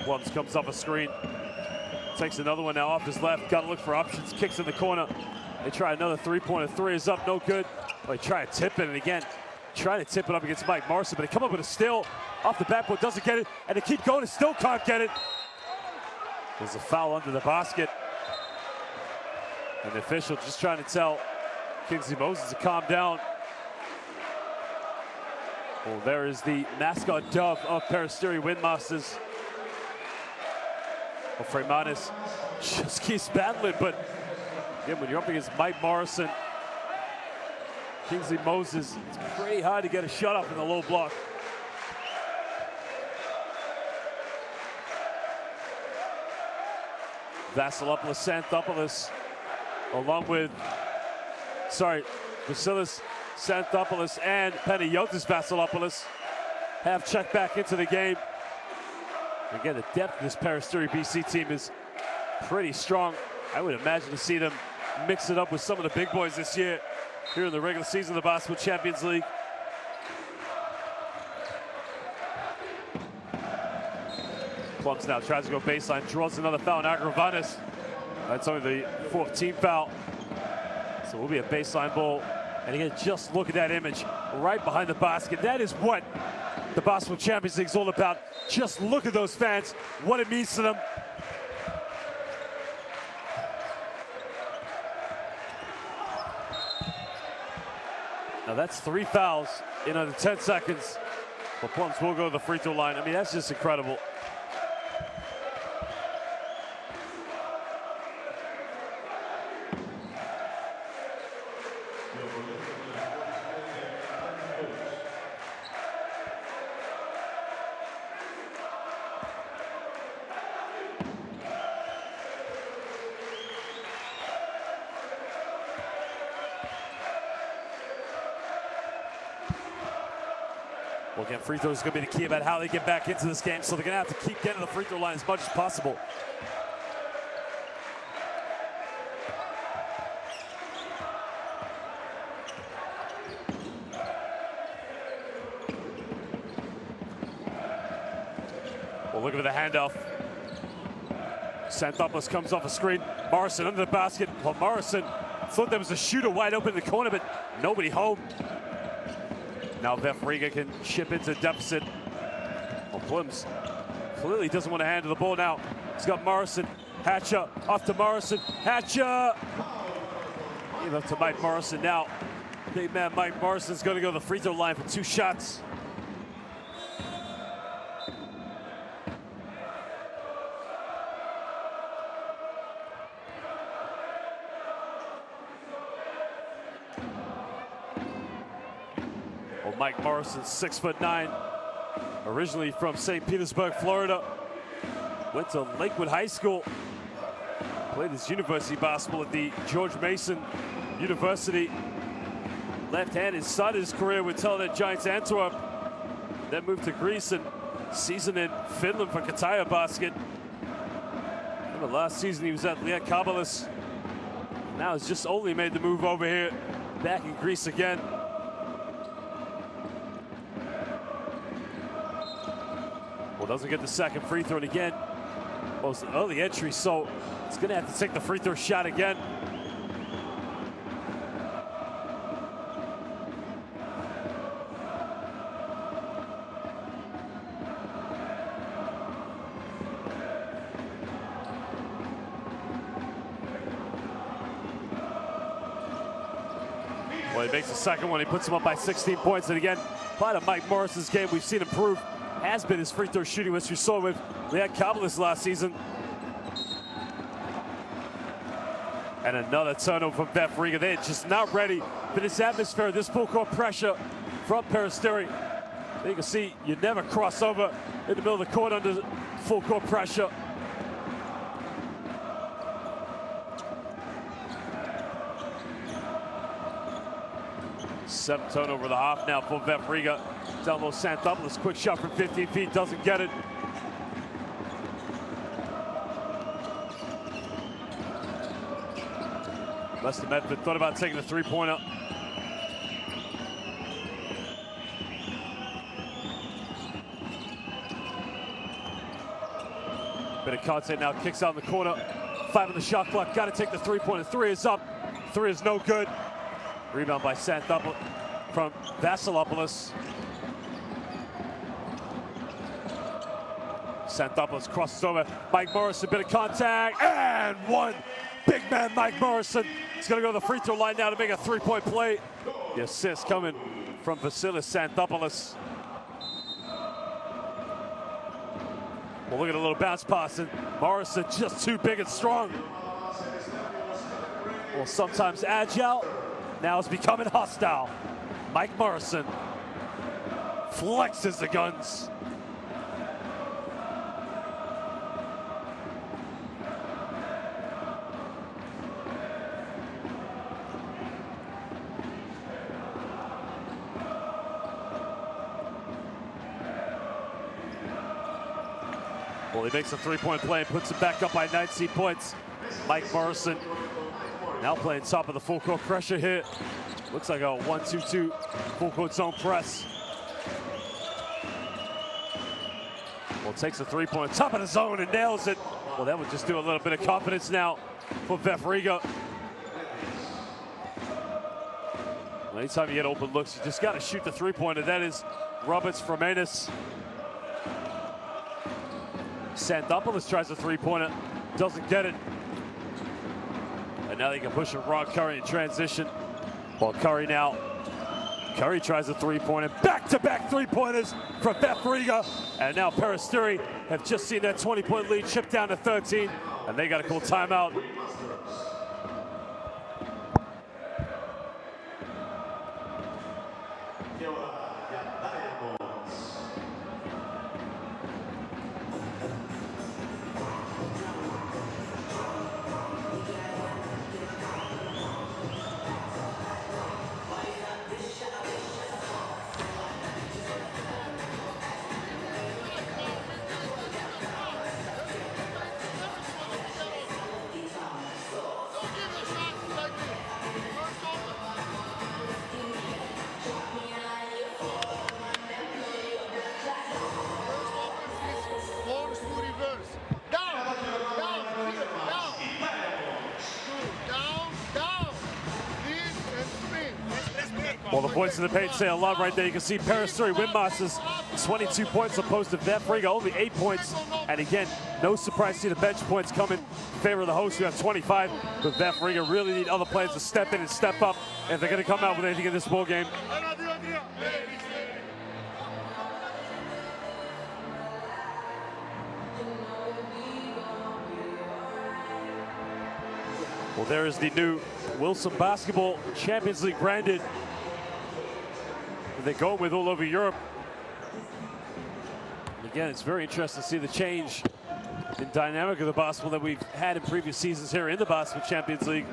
Plums comes off a screen. Takes another one now off his left. Got to look for options. Kicks in the corner. They try another three-pointer. Three is up. No good. They try to tip it. And again, trying to tip it up against Mike Morrison. But they come up with a steal off the backboard. Doesn't get it. And they keep going and still can't get it. There's a foul under the basket. And the official just trying to tell Kingsley Moses to calm down. Well, there is the mascot dove of Peristeri winmasters. Well, Freymanis just keeps battling, but again, when you're up against Mike Morrison, Kingsley Moses, it's pretty hard to get a shot up in the low block. Vasilopoulos, Xanthopoulos, along with, Vasilis Xanthopoulos and Panagiotis Vasilopoulos have checked back into the game. Again, the depth of this Peristeri BC team is pretty strong. I would imagine to see them mix it up with some of the big boys this year here in the regular season of the Basketball Champions League. Plums now tries to go baseline, draws another foul on Agravanis. That's only the 4th team foul. So it will be a baseline ball And again, just look at that image right behind the basket. That is what the Basketball Champions League is all about. Just look at those fans, what it means to them. Now that's 3 fouls in under 10 seconds. The Plums will go to the free throw line. I mean, that's just incredible. Well, again, free throws is going to be the key about how they get back into this game, so they're going to have to keep getting to the free throw line as much as possible. Well, look at the handoff. Xanthopoulos comes off a screen. Morrison under the basket. Well, Morrison thought there was a shooter wide open in the corner, but nobody home. Now VEF Riga can chip into deficit. Well, Plums clearly doesn't want to handle the ball now. He's got Morrison. Hatcher off to Morrison. Hatcher! Give up to Mike Morrison now. Big man Mike Morrison's going to go to the free throw line for 2 shots. Well, Mike Morrison, 6'9", originally from St. Petersburg, Florida. Went to Lakewood High School. Played his university basketball at the George Mason University. Left-handed, started his career with Telenet Giants Antwerp. Then moved to Greece and seasoned in Finland for Kataja Basket. Remember last season he was at Lietkabelis. Now he's just only made the move over here, back in Greece again. Well, doesn't get the second free throw, and again, well, it's an early entry, so it's going to have to take the free throw shot again. Well, he makes the second one. He puts him up by 16 points, and again, part of Mike Morrison's game we've seen improve has been his free throw shooting, which we saw with Lietkabelis last season. And another turnover from VEF Riga. They're just not ready for this atmosphere, this full court pressure from Peristeri. You can see you never cross over in the middle of the court under full court pressure. Seventh turnover of the half now for VEF Riga. Down low, Xanthopoulos, quick shot from 15 feet, doesn't get it. Lester Medford thought about taking the three-pointer. Bit of contact now, kicks out in the corner. 5 on the shot clock, got to take the three-pointer. 3 is up, 3 is no good. Rebound by Xanthopoulos from Vasilopoulos. Xanthopoulos crosses over. Mike Morrison, bit of contact, and one. Big man Mike Morrison. He's going to go to the free throw line now to make a 3-point play. The assist coming from Vasilis Xanthopoulos. Well, look at a little bounce pass, and Morrison just too big and strong. Well, sometimes agile, now is becoming hostile. Mike Morrison flexes the guns. Well, he makes a 3-point play and puts it back up by 19 points. Mike Morrison now playing top of the full court pressure here. Looks like a 1-2-2 full court zone press. Well, takes a 3-point, top of the zone and nails it. Well, that would just do a little bit of confidence now for VEF Riga. Anytime you get open looks, you just got to shoot the three-pointer. That is Roberts from Ennis. Santopoulos tries a three-pointer, doesn't get it. And now they can push it Ron Curry in transition. Well, Curry now. Curry tries a three-pointer. Back-to-back three-pointers from VEF Riga. And now Peristeri have just seen that 20-point lead chip down to 13. And they got to call timeout. Well, the points in the paint say a lot right there. You can see Peristeri winmasters, 22 points opposed to VEF Riga, only 8 points. And again, no surprise to see the bench points come in favor of the hosts who have 25. But VEF Riga really need other players to step in and step up if they're going to come out with anything in this ball game. Well, there is the new Wilson Basketball Champions League branded. They go with all over Europe. And again, it's very interesting to see the change in dynamic of the basketball that we've had in previous seasons here in the Basketball Champions League.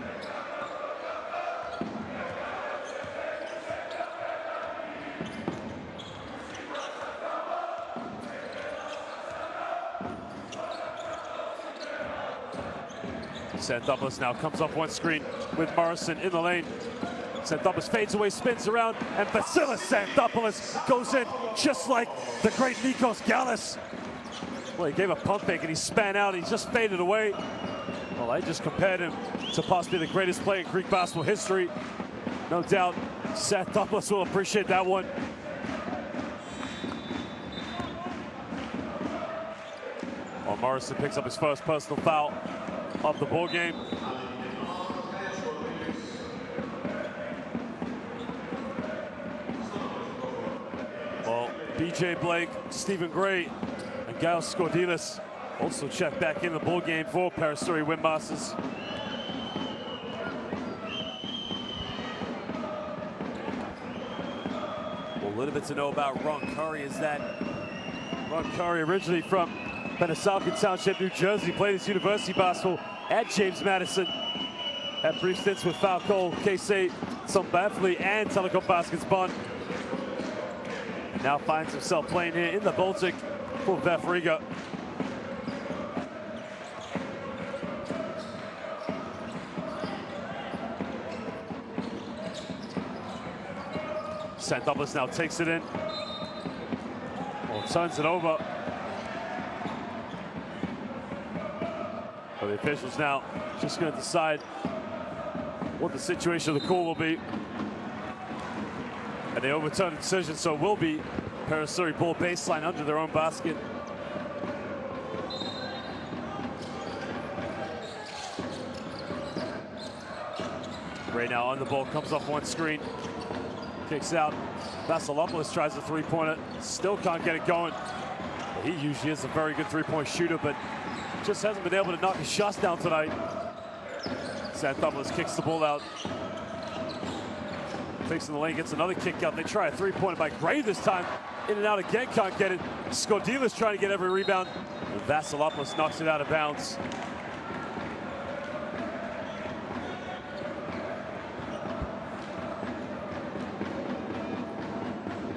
Santopoulos now comes up one screen with Morrison in the lane. Santopoulos fades away, spins around, and Vasilis Santopoulos goes in just like the great Nikos Gallus. Well, he gave a pump fake and he span out. He just faded away. Well, I just compared him to possibly the greatest player in Greek basketball history. No doubt, Santopoulos will appreciate that one. Well, Morrison picks up his first personal foul of the ball game. Well, BJ Blake, Stephen Gray, and Gail Skordilis also check back in the ball game for Peristeri winmasters. Well, a little bit to know about Ron Curry is that Ron Curry, originally from Pennsauken Township, New Jersey, played his university basketball at James Madison. Had brief stints with Falcone, K-State, Sumbanfleet, and Telecom Baskets Bonn. And now finds himself playing here in the Baltic for VEF Riga. Santopoulos now takes it in. Well, turns it over. Well, the officials now just going to decide what the situation of the call will be. And they overturn the decision, so it will be Peristeri ball baseline under their own basket. Right now on the ball, comes off one screen, kicks out. Vasilopoulos tries a three-pointer, still can't get it going. He usually is a very good three-point shooter, but just hasn't been able to knock his shots down tonight. Santopoulos kicks the ball out. Takes in the lane, gets another kick out. They try a three-pointer by Gray this time. In and out again, can't get it. Skordilis trying to get every rebound. And Vasilopoulos knocks it out of bounds.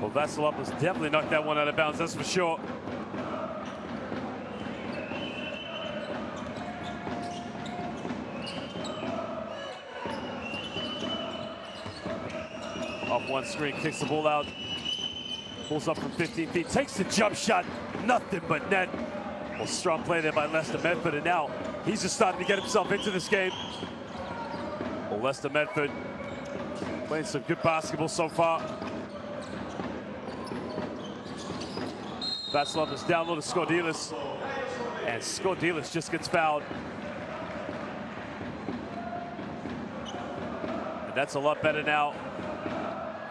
Well, Vasilopoulos definitely knocked that one out of bounds, that's for sure. Off one screen, kicks the ball out. Pulls up from 15 feet, takes the jump shot, nothing but net. Well, strong play there by Lester Medford, and now he's just starting to get himself into this game. Well, Lester Medford Playing some good basketball so far. Vasilov is down low to Skordilis. And Skordilis just gets fouled. And that's a lot better now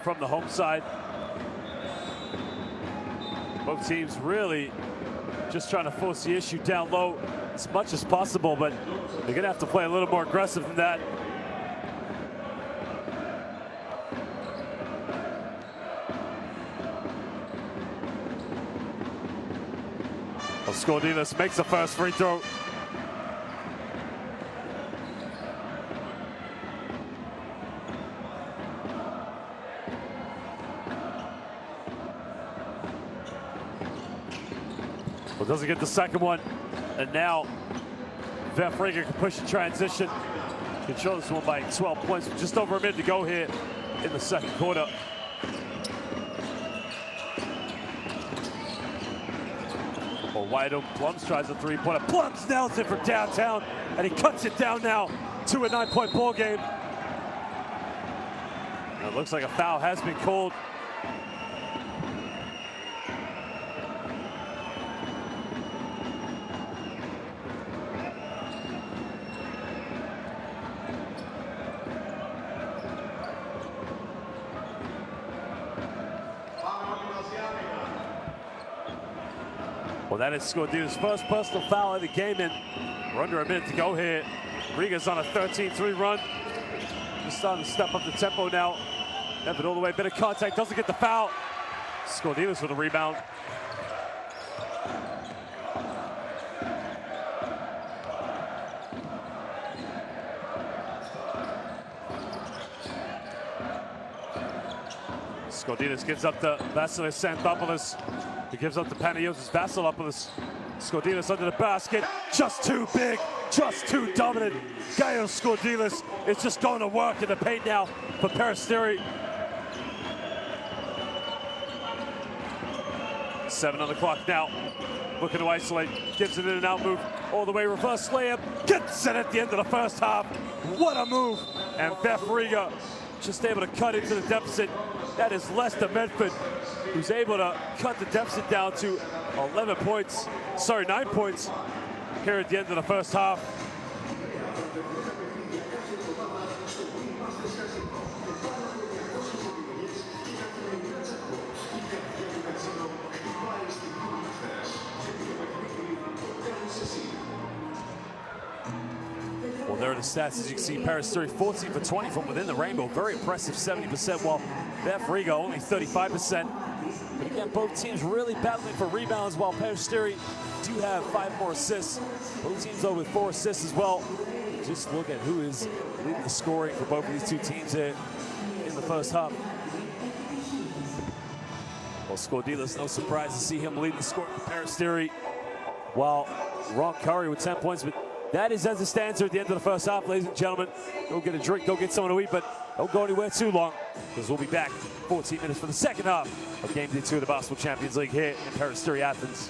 from the home side. Both teams really just trying to force the issue down low as much as possible, but they're gonna have to play a little more aggressive than that. Well, Skordilis makes the first free throw. Well, doesn't get the second one. And now VEF Riga can push the transition. Control this one by 12 points. Just over a minute to go here in the second quarter. Well, wide open. Plums tries a three-pointer. Plums nails it from downtown, and he cuts it down now to a 9-point ball game. And it looks like a foul has been called. Well, that is Skordilis' first personal foul of the game, and we're under a minute to go here. Riga's on a 13-3 run. Just starting to step up the tempo now. Evan all the way, bit of contact, doesn't get the foul. Skordilis with a rebound. Skordilis gives up to Vasilis Xanthopoulos. He gives up to Panagiotis Vasilopoulos. Skordilis under the basket. Just too big, just too dominant. Gaios Skordilis is just going to work in the paint now for Peristeri. 7 on the clock now. Looking to isolate. Gives it in and out move. All the way reverse layup. Gets it at the end of the first half. What a move. And VEF Riga just able to cut into the deficit. That is Lester Medford, who's able to cut the deficit down to 9 points here at the end of the first half. Well, there are the stats. As you can see, Peristeri 14 for 20 from within the rainbow. Very impressive, 70%, while VEF Riga only 35%. But again, both teams really battling for rebounds, while Peristeri do have 5 more assists. Both teams, though, with 4 assists as well. Just look at who is leading the scoring for both of these two teams here in the first half. Well, Skordilis, no surprise to see him leading the scoring for Peristeri, while Ron Curry with 10 points. But that is as it stands here at the end of the first half, ladies and gentlemen. Go get a drink, go get something to eat, but don't go anywhere too long, because we'll be back 14 minutes for the second half of Game Day 2 of the Basketball Champions League here in Peristeri, Athens.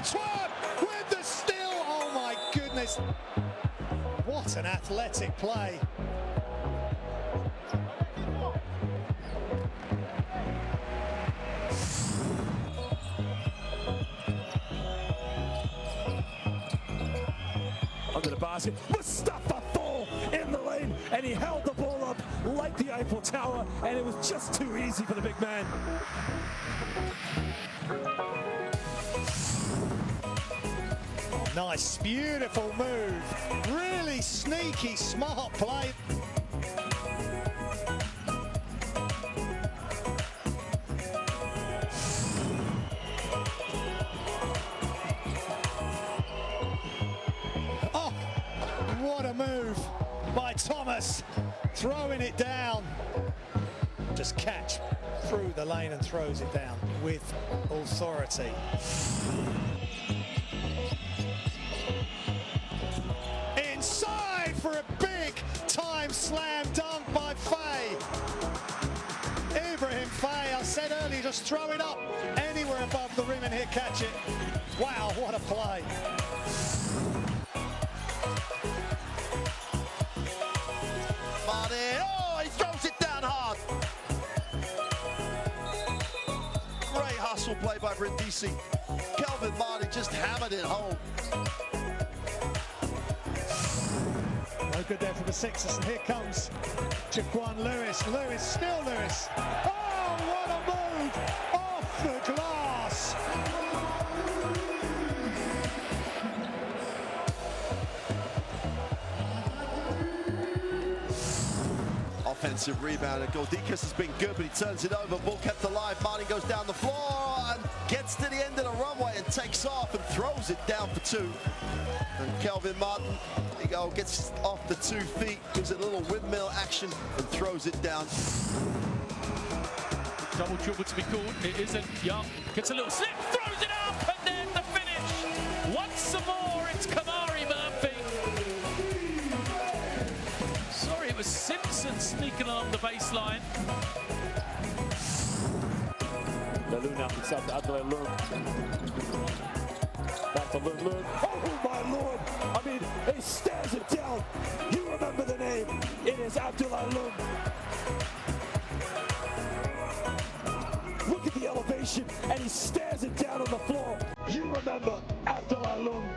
Antwerp with the steal. Oh my goodness. What an athletic play. Under the basket, Mustafa Fall in the lane, and he held the ball up like the Eiffel Tower, and it was just too easy for the big man. Nice, beautiful move. Really sneaky, smart play. Oh, what a move by Thomas, throwing it down. Just catch through the lane and throws it down with authority. Inside for a big time slam dunk by Faye. Ibrahim Faye, I said earlier, just throw it up anywhere above the rim and he'll catch it. Wow, what a play. Martin, oh, he throws it down hard. Great hustle play by Brindisi. Kelvin Martin just hammered it home. No good there for the Sixers, and here comes Jaquan Lewis. Lewis, still Lewis. Oh, what a move! Off the glass! Offensive rebound, and Goldikas has been good, but he turns it over. Ball kept alive. Martin goes down the floor and gets to the end of the runway and takes off and throws it down for two. And Kelvin Martin, there you go, gets off the 2 feet, gives it a little windmill action and throws it down. Double dribble to be called. It isn't. Young gets a little slip, throws it up, and then the finish. Once more, it's Kamari Murphy. Sorry, it was Simpson sneaking along the baseline. Lalun out himself to Abdullah Lund. Back to Lund. Oh my lord! I mean, he stares it down. You remember the name. It is Abdullah Lund. Look at the elevation, and he stares it down on the floor. You remember Abdullah Lund.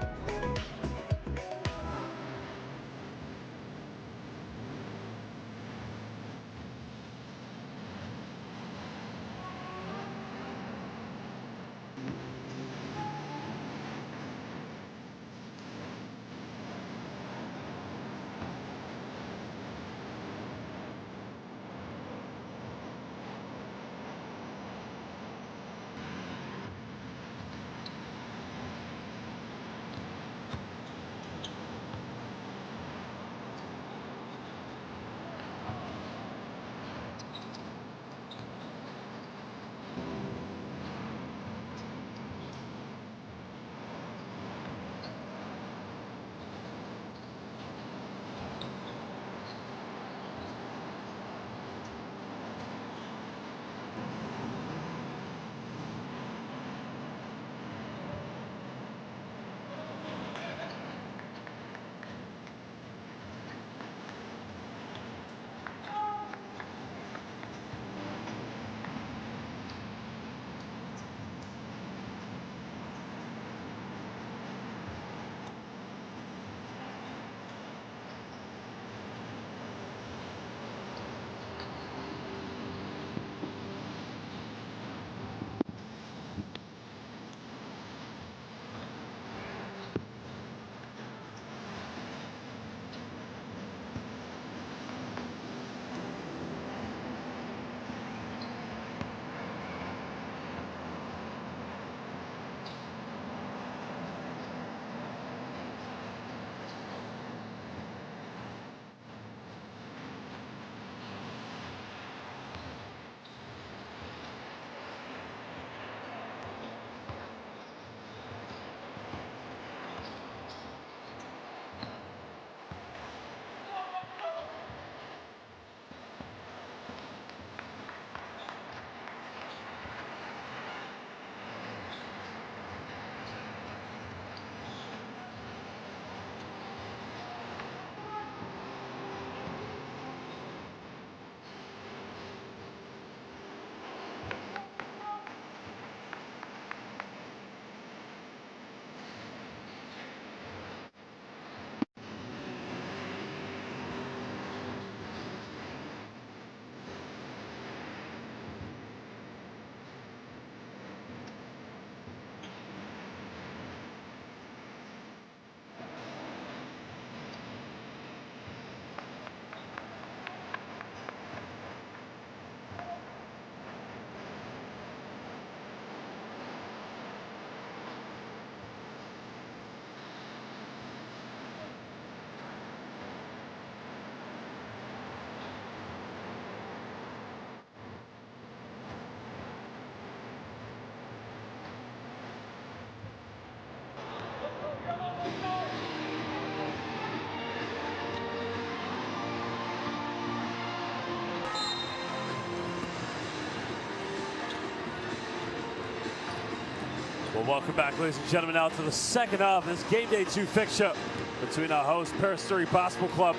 Welcome back, ladies and gentlemen, now to the second half of this Game Day 2 fixture between our host, Peristeri Basketball Club,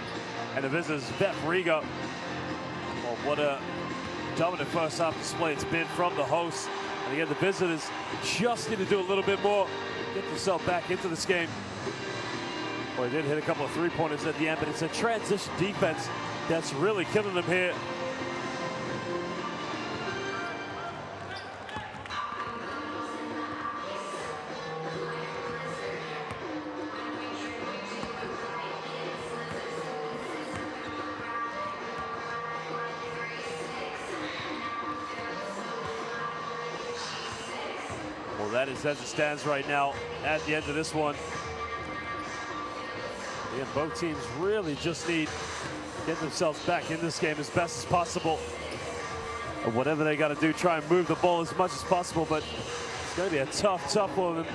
and the visitors, VEF Riga. Well, what a dominant first half display it's been from the hosts. And again, the visitors just need to do a little bit more, get themselves back into this game. Well, they did hit a couple of three-pointers at the end, but it's a transition defense that's really killing them here. Well, that is as it stands right now at the end of this one. Again, both teams really just need to get themselves back in this game as best as possible. And whatever they got to do, try and move the ball as much as possible, but it's going to be a tough one.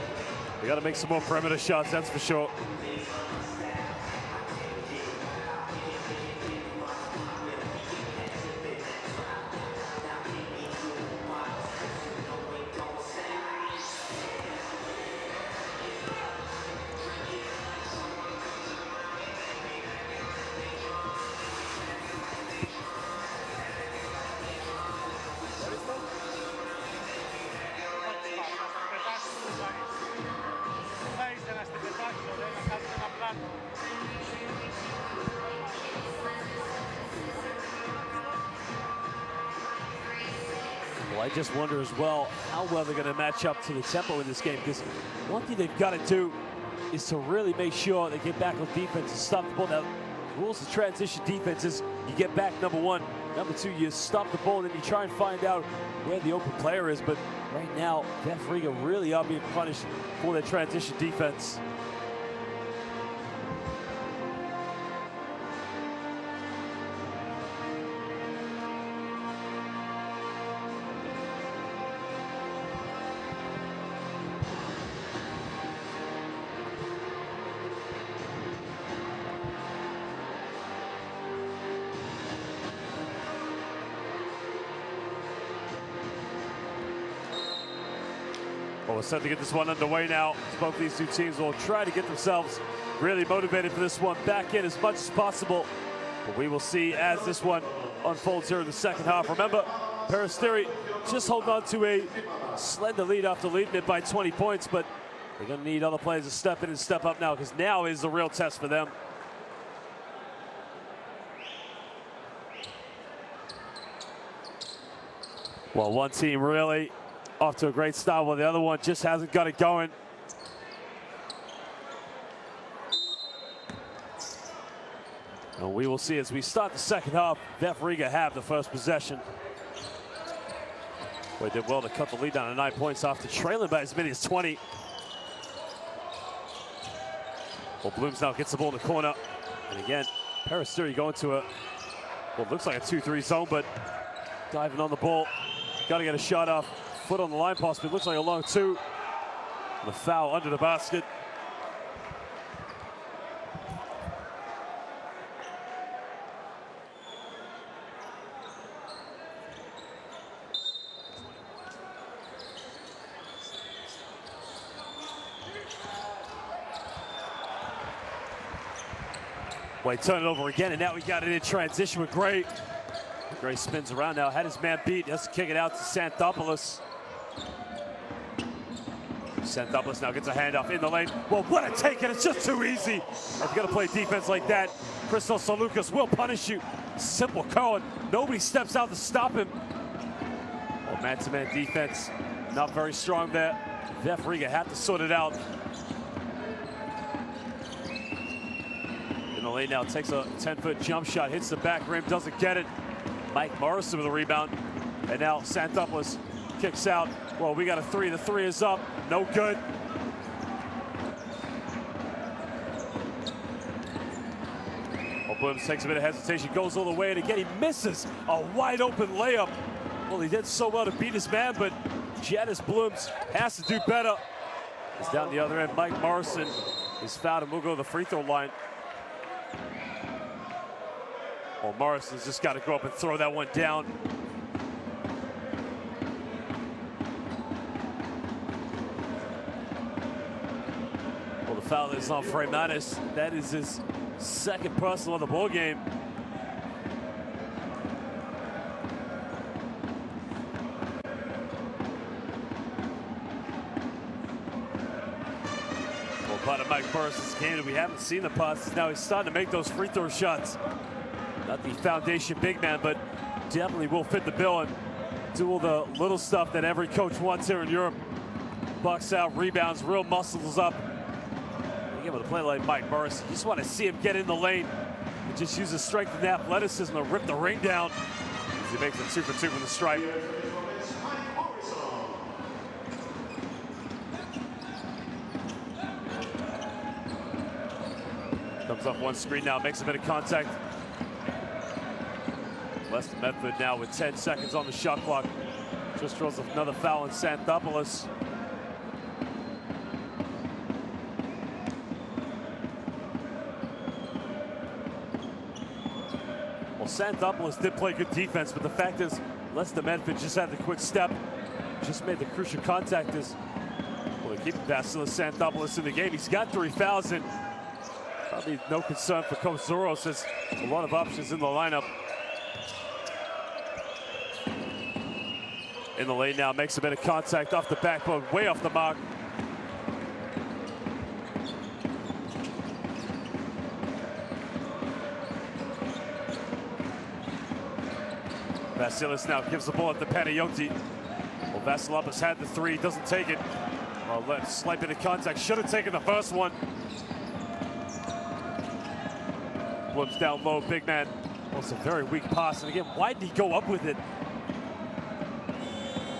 They got to make some more perimeter shots, that's for sure. Well, I just wonder as well how well they're going to match up to the tempo in this game, because one thing they've got to do is to really make sure they get back on defense and stop the ball. Now, the rules of transition defense is you get back, number one. Number two, you stop the ball, and then you try and find out where the open player is. But right now, VEF Riga really are being punished for their transition defense. Well, we're set to get this one underway now. Both these two teams will try to get themselves really motivated for this one, back in as much as possible. But we will see as this one unfolds here in the second half. Remember, Peristeri just holding on to a slender lead after leading it by 20 points, but they're going to need other players to step in and step up now, because now is the real test for them. Well, one team really off to a great start, while the other one just hasn't got it going. And we will see as we start the second half, VEF Riga have the first possession. They did well to cut the lead down to 9 points after trailing by as many as 20. Well, Blooms now gets the ball in the corner. And again, Peristeri going to a, well, looks like a 2-3 zone, but diving on the ball. Got to get a shot off. Foot on the line possibly, looks like a long two. The foul under the basket. Wait, turn it over again, and now we got it in transition with Gray. Gray spins around now, had his man beat, has to kick it out to Xanthopoulos. Xanthopoulos now gets a handoff in the lane. Well, what a take, and it's just too easy. If you're gonna play defense like that, Christos Salukas will punish you. Simple Cohen, nobody steps out to stop him. Well, man-to-man defense, not very strong there. VEF Riga had to sort it out. In the lane now, takes a 10-foot jump shot, hits the back rim, doesn't get it. Mike Morrison with a rebound. And now Xanthopoulos kicks out. Well, we got a three. The three is up. No good. Well, Blooms takes a bit of hesitation, goes all the way, and again, he misses a wide open layup. Well, he did so well to beat his man, but Janice Blooms has to do better. It's down the other end. Mike Morrison is fouled, and we'll go to the free throw line. Well, Morrison's just got to go up and throw that one down. foul is on Freimanis. That is his second personal on the ball game. Well, part of Mike Burris's game that we haven't seen the passes. Now he's starting to make those free throw shots. Not the foundation big man, but definitely will fit the bill and do all the little stuff that every coach wants here in Europe. Bucks out, rebounds, real muscles up. Being able to play like Mike Burris, you just want to see him get in the lane and just use his strength and athleticism to rip the ring down as he makes it 2 for 2 from the stripe. Comes up one screen now, makes a bit of contact. Lester Medford now with 10 seconds on the shot clock. Just draws another foul in Xanthopoulos. Well, Xanthopoulos did play good defense, but the fact is, Lester Medford just had the quick step, just made the crucial contact. Is well, keeping Vasilis Xanthopoulos in the game. He's got 3 fouls, and probably no concern for Coach Zoros. There's a lot of options in the lineup. In the lane now, makes a bit of contact off the backboard, way off the mark. Vasilis now gives the ball at the Panayoti. Well, Vasilopoulos had the 3, doesn't take it. Well, slight bit of contact, should have taken the first one. Blooms down low, big man. Well, it's a very weak pass, and again, why did he go up with it?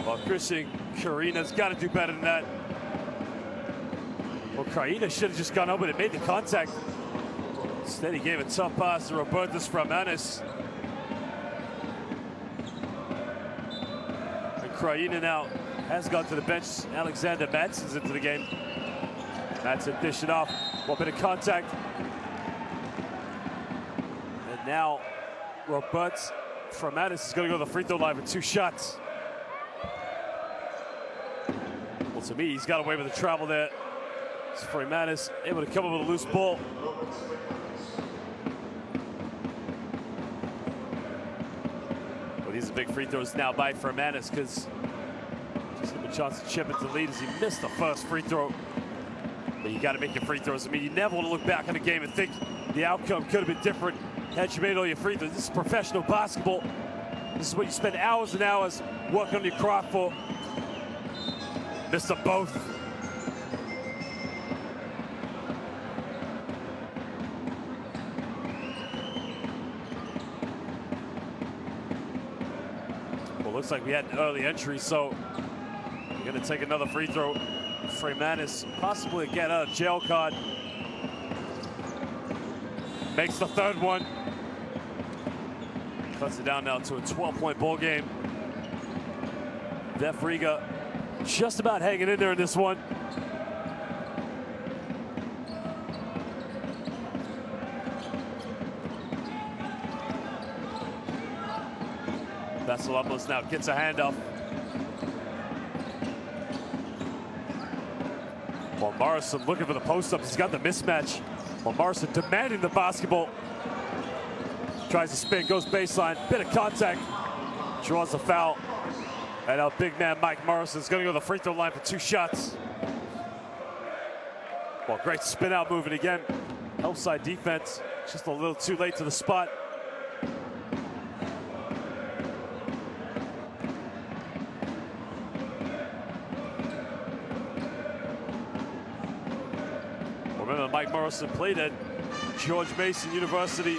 Well, Christian Karina's got to do better than that. Well, Karina should have just gone up with it, made the contact. Instead, he gave a tough pass to Robertus Freimanis. And Karina now has gone to the bench. Alexander Madsen's into the game. Madsen dish it off. One bit of contact. And now Robertus Freimanis is going to go to the free throw line with 2 shots. To me, he's got away with the travel there. It's Freimanis able to come up with a loose ball. Well, these are big free throws now by Freimanis, because just give him a chance to chip into the lead as he missed the first free throw. But you got to make your free throws. I mean, you never want to look back on the game and think the outcome could have been different had you made all your free throws. This is professional basketball. This is what you spend hours and hours working on your craft for. Missed them both. Well, looks like we had an early entry, so we're gonna take another free throw. Freimanis possibly get a jail card. Makes the 3rd one. Cuts it down now to a 12-point ball game. VEF Riga just about hanging in there in this one. Vasilopoulos now gets a handoff. Well, Morrison looking for the post-up. He's got the mismatch. Well, Morrison demanding the basketball. Tries to spin, goes baseline, bit of contact. Draws a foul. And our big man, Mike Morrison, is going to go to the free throw line for 2 shots. Well, great spin out moving again. Outside defense, just a little too late to the spot. Remember, Mike Morrison played at George Mason University.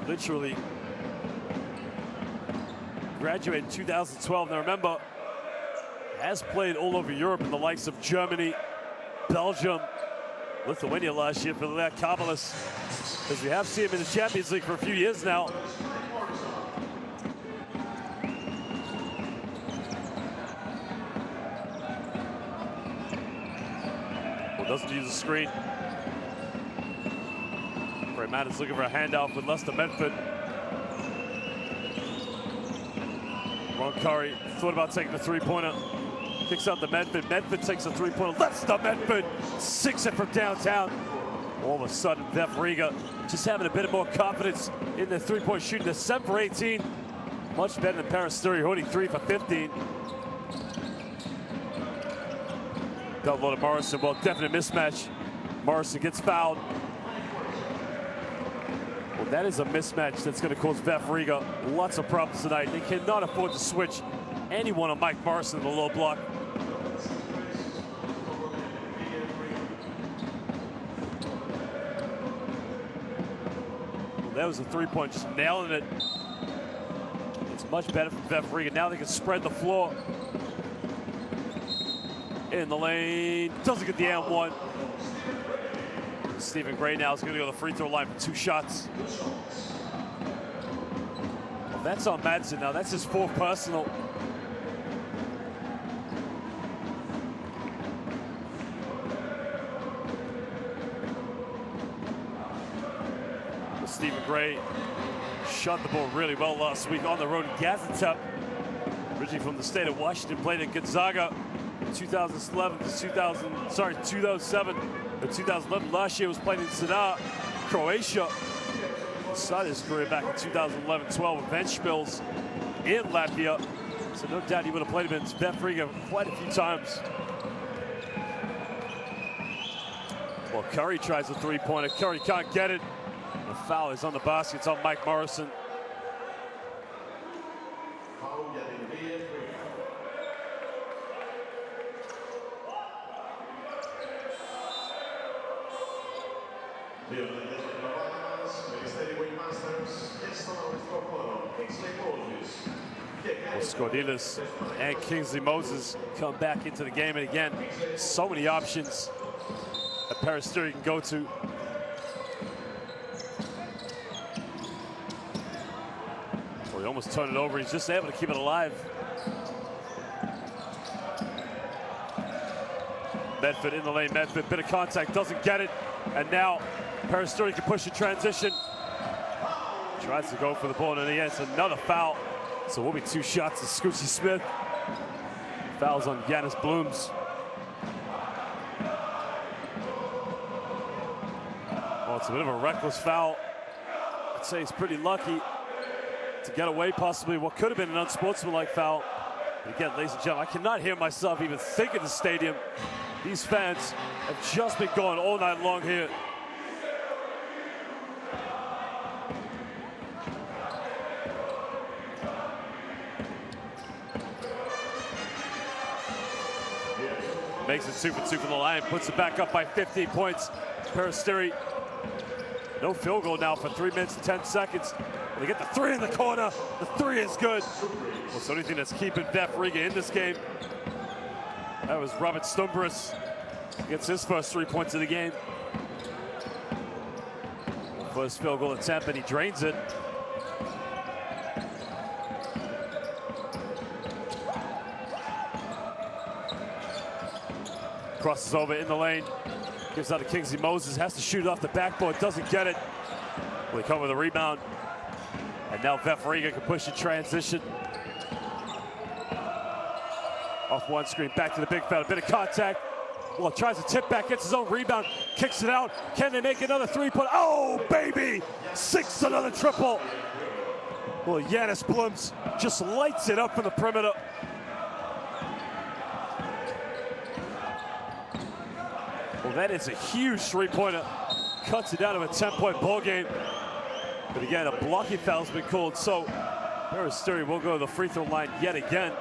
Literally graduated in 2012. Now remember, has played all over Europe in the likes of Germany, Belgium, Lithuania last year for Lech Kabelis, because we have seen him in the Champions League for a few years now. Well, doesn't use a screen. Freimanis looking for a handoff with Lester Medford. Ron Curry thought about taking the 3-pointer. Kicks out to Medford. Medford takes a three-pointer. Left to Medford. Sinks it from downtown. All of a sudden, VEF Riga just having a bit more confidence in their three-point shooting. They're 7 for 18. Much better than Peristeri, holding 3 for 15. Double load of Morrison. Well, definite mismatch. Morrison gets fouled. Well, that is a mismatch that's going to cause VEF Riga lots of problems tonight. They cannot afford to switch anyone on Mike Morrison in the low block. Well, that was a three-point, just nailing it. It's much better for VEF Riga. Now they can spread the floor. In the lane, doesn't get the and-one. Stephen Gray now is going to go to the free throw line for 2 shots. Well, that's on Madsen now. That's his 4th personal. Well, Stephen Gray shot the ball really well last week on the road in Gaziantep. Originally from the state of Washington, played at Gonzaga in 2007 to 2011. Last year was playing in Zadar, Croatia. Started his career back in 2011-12 with Ventspils in Latvia. So no doubt he would have played him in VEF Riga quite a few times. Well, Curry tries a three-pointer. Curry can't get it. The foul is on the basket. It's on Mike Morrison. Peristeri winmasters, Well, Skordilis and Kingsley Moses come back into the game, and again, so many options that Peristeri can go to. Well, he almost turned it over. He's just able to keep it alive. Medford in the lane. Medford, bit of contact, doesn't get it, and now Peristeri can push a transition. Tries to go for the ball, and he gets another foul. So we'll be 2 shots to Scoochie Smith. Fouls on Giannis Blooms. Well, it's a bit of a reckless foul. I'd say he's pretty lucky to get away possibly what could have been an unsportsmanlike foul. But again, ladies and gentlemen, I cannot hear myself even think in the stadium. These fans have just been going all night long here. Makes it 2 for 2 from the line, puts it back up by 15 points. Peristeri, no field goal now for 3 minutes and 10 seconds. They get the 3 in the corner. The 3 is good. Well, so anything that's keeping VEF Riga in this game. That was Robert Stumbris. Gets his first 3 points of the game. First field goal attempt, and he drains it. Crosses over in the lane. Gives out to Kingsley Moses. Has to shoot it off the backboard. Doesn't get it. Well, they come with a rebound. And now VEF Riga can push a transition. Off one screen, back to the big foul. A bit of contact. Well, tries to tip back, gets his own rebound, kicks it out. Can they make another three-point? Oh, baby! 6, another triple. Well, Giannis Blooms just lights it up from the perimeter. Well, that is a huge three-pointer. Cuts it down to a 10-point ball game. But again, a blocking foul's been called, so Peristeri will go to the free throw line yet again.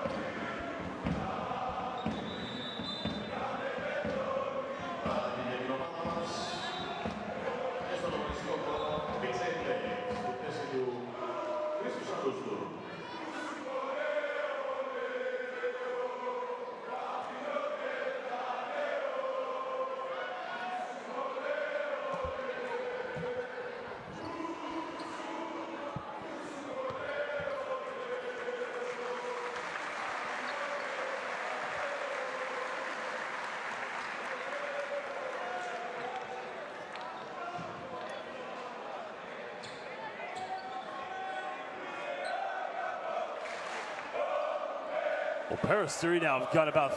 Well, Peristeri now have got about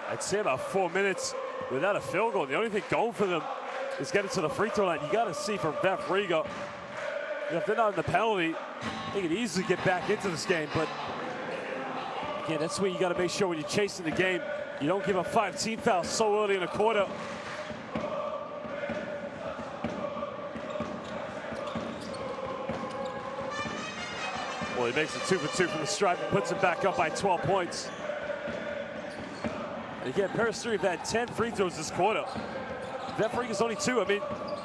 I'd say about 4 minutes without a field goal. The only thing going for them is getting to the free throw line. You got to see from VEF Riga, if they're not in the penalty, they could easily get back into this game. But again, that's where you got to make sure when you're chasing the game, you don't give up 5 team fouls so early in a quarter. Well, he makes it 2 for 2 from the stripe and puts it back up by 12 points. And again, Peristeri have had 10 free throws this quarter. VEF Riga's only 2. I mean,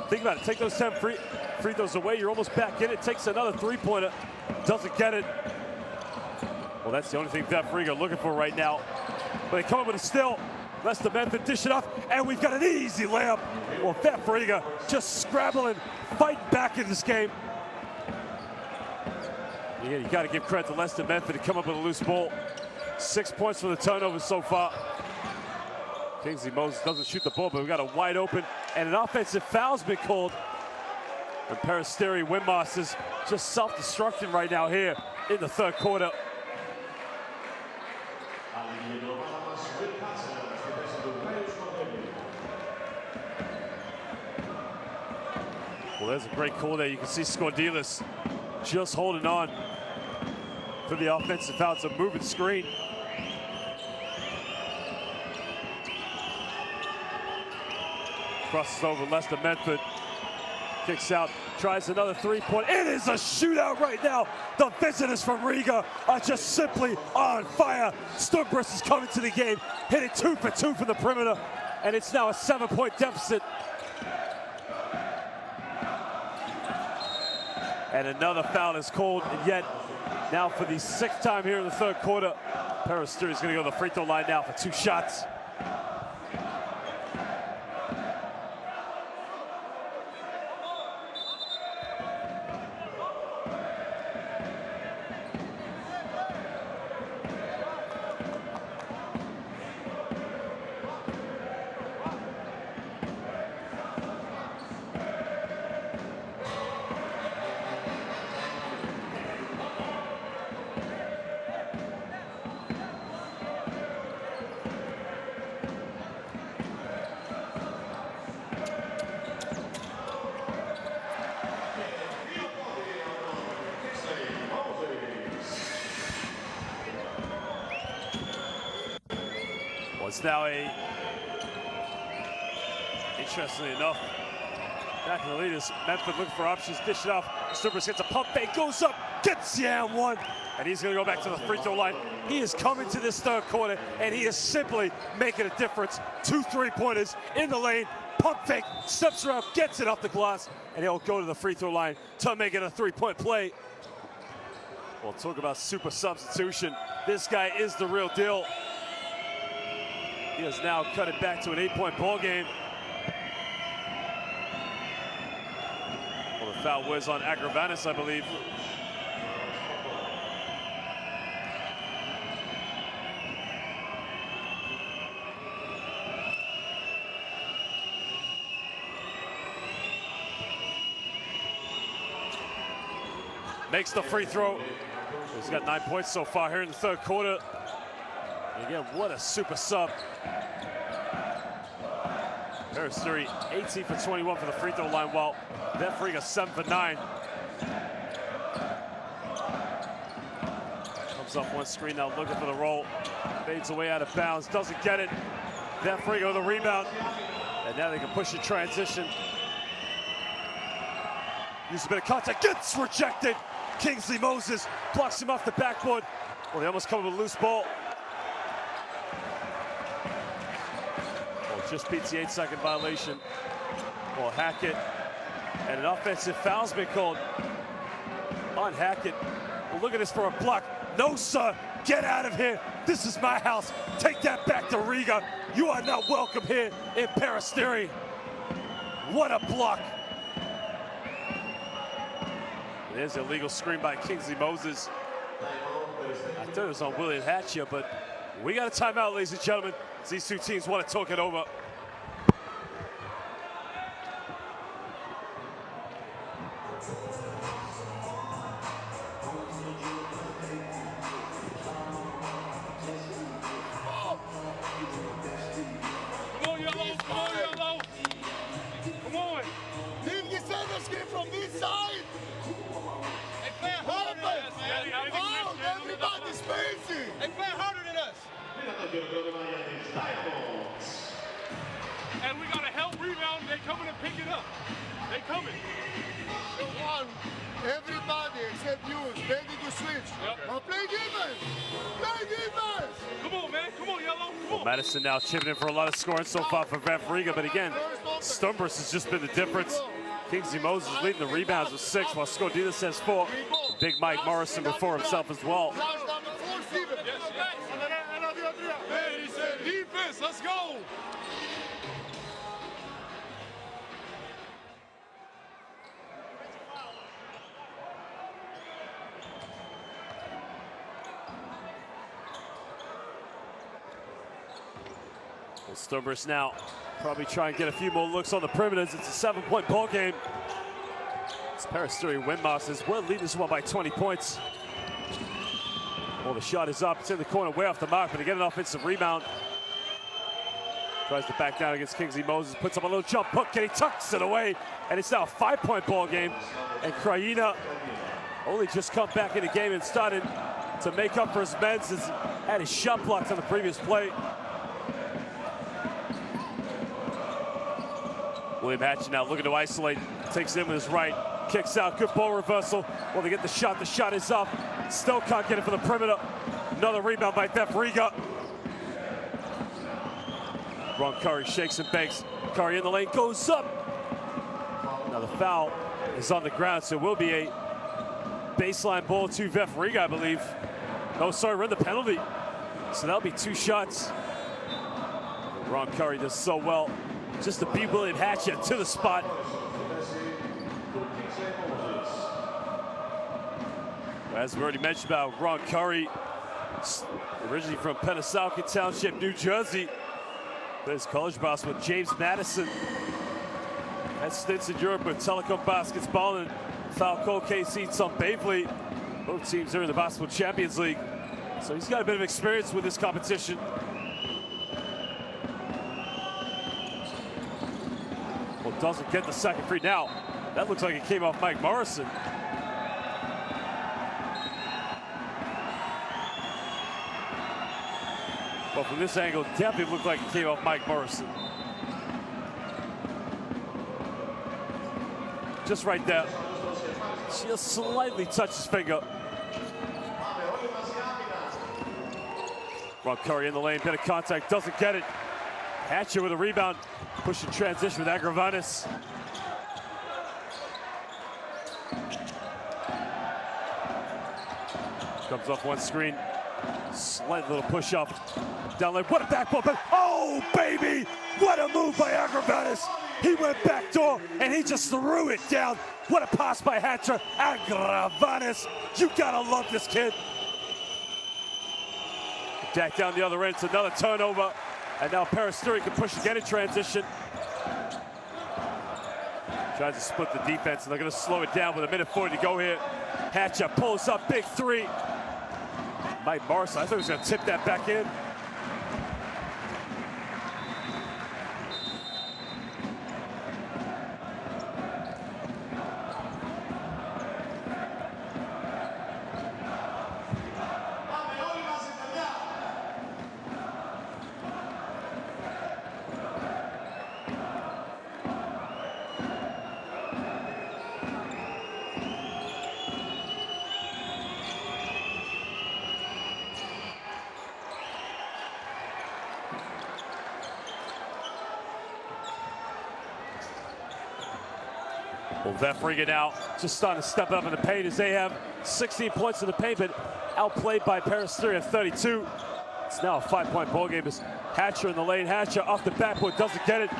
think about it. Take those 10 free throws away, you're almost back in it. Takes another three-pointer, doesn't get it. Well, that's the only thing VEF Riga looking for right now. But they come up with a steal. Lester Medford dish it up, and we've got an easy layup. Well, VEF Riga just scrabbling, fighting back in this game. Yeah, you got to give credit to Lester Medford to come up with a loose ball. 6 points for the turnover so far. Kingsley Moses doesn't shoot the ball, but we've got a wide open, and an offensive foul's been called. And Peristeri winmasters just self-destructing right now here in the third quarter. Well, there's a great call there. You can see Skordilis just holding on for the offensive foul. It's a moving screen. Crosses over Lester Medford. Kicks out, tries another three-point. It is a shootout right now. The visitors from Riga are just simply on fire. Stumbris is coming to the game, hitting 2 for 2 from the perimeter, and it's now a 7-point deficit. And another foul is called, and yet now for the 6th time here in the third quarter, Peristeri is going to go to the free throw line now for 2 shots. It's now interestingly enough, back in the lead is Medford looking for options, dish it off. Stumbris gets a pump fake, goes up, gets the and one, and he's going to go back to the free throw line. He is coming to this third quarter, and he is simply making a difference. 2 3-pointers in the lane, pump fake, steps around, gets it off the glass, and he'll go to the free throw line to make it a 3-point play. Well, talk about super substitution. This guy is the real deal. He has now cut it back to an 8-point ball game. Well, the foul was on Agravanis, I believe. Makes the free throw. He's got 9 points so far here in the third quarter. Again, what a super sub. Peristeri 18 for 21 for the free throw line, while VEF Riga 7 for 9. Comes up one screen now, looking for the roll. Fades away out of bounds, doesn't get it. VEF Riga with a rebound. And now they can push in transition. Use a bit of contact, gets rejected. Kingsley Moses blocks him off the backboard. Well, they almost come with a loose ball. Just beats the 8-second violation. Well, Hackett, and an offensive foul's been called on Hackett. Well, look at this for a block. No, sir, get out of here. This is my house. Take that back to Riga. You are not welcome here in Peristeri. What a block. There's a legal screen by Kingsley Moses. I thought it was on William Hatcher, but we got a timeout, ladies and gentlemen. These two teams want to talk it over. switch. Now play defense. Play defense. Come on, man. Come on, Yellow. Come on. Madison now chipping in for a lot of scoring so far for VEF Riga, but again, Stumbers has just been the difference. Kingsley Moses leading the rebounds with 6, while Scodinas has 4. Big Mike Morrison before himself as well. Defense, let's go. Well, Stumbers now probably try and get a few more looks on the perimeters. It's a 7-point ball game. It's Peristeri winmasters. We're leading this one by 20 points. Well, the shot is up. It's in the corner, way off the mark, but again, an offensive rebound. Tries to back down against Kingsley Moses. Puts up a little jump hook, and he tucks it away. And it's now a 5-point ball game. And Kraina only just come back in the game and started to make up for his men since he had his shot blocked on the previous play. William Hatcher now looking to isolate. Takes it in with his right. Kicks out. Good ball reversal. Well, they get the shot. The shot is up. Still can't get it for the perimeter. Another rebound by VEF Riga. Ron Curry shakes and bakes. Curry in the lane goes up. Now the foul is on the ground, so it will be a baseline ball to VEF Riga, I believe. Oh, sorry, we're in the penalty. So that'll be 2 shots. Ron Curry does so well just to beat William Hatcher to the spot. As we already mentioned about Ron Curry, originally from Pennsauken Township, New Jersey. Plays college basketball with James Madison. Had stints in Europe with Telecom Basketball and Falco KC Tom Bavely. Both teams are in the Basketball Champions League. So he's got a bit of experience with this competition. Well, doesn't get the second free now. That looks like it came off Mike Morrison. But from this angle, definitely looked like it came off Mike Morrison. Just right there. Just slightly touched his finger. Ron Curry in the lane, bit of contact, doesn't get it. Hatcher with a rebound, pushing transition with Agravanis. Comes off one screen, slight little push up. Down lane, what a backball, but oh baby, what a move by Agravanis. He went backdoor and he just threw it down. What a pass by Hatcher. Agravanis, you gotta love this kid. Jack down the other end, it's another turnover. And now Peristeri can push again in transition. Tries to split the defense, and they're gonna slow it down with 1:40 to go here. Hatcher pulls up, big 3. Mike Morrison, I thought he was gonna tip that back in. Well, VEF Riga now just starting to step up in the paint as they have 16 points in the paint, but outplayed by Peristeri at 32. It's now a 5-point ball game as Hatcher in the lane. Hatcher off the backboard, doesn't get it.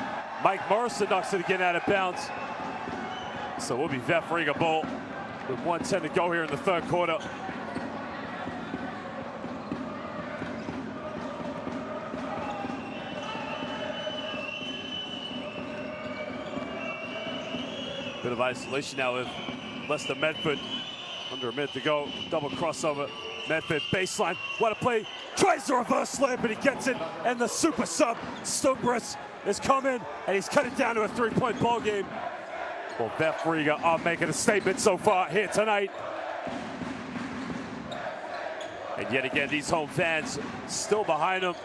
Mike Morrison knocks it again out of bounds. So we'll be VEF Riga ball with 1:10 to go here in the 3rd quarter. Bit of isolation now with Lester Medford. Under a minute to go. Double crossover. Medford baseline. What a play. Tries to reverse slam, but he gets it. And the super sub, Stumbris, is coming. And he's cut it down to a 3-point ball game. Well, VEF Riga are making a statement so far here tonight. And yet again, these home fans still behind them.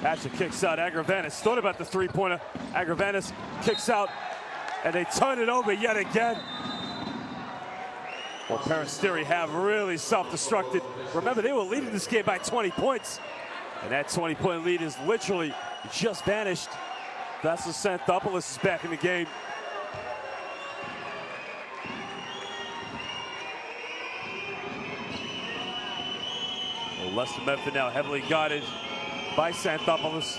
Hatcher kicks out. Agravanis thought about the 3-pointer. Agravanis kicks out. And they turn it over yet again. Well, Peristeri have really self-destructed. Remember, they were leading this game by 20 points. And that 20-point lead is literally just vanished. Vassilios Xanthopoulos is back in the game. Well, Lester Medford now heavily guarded by Xanthopoulos.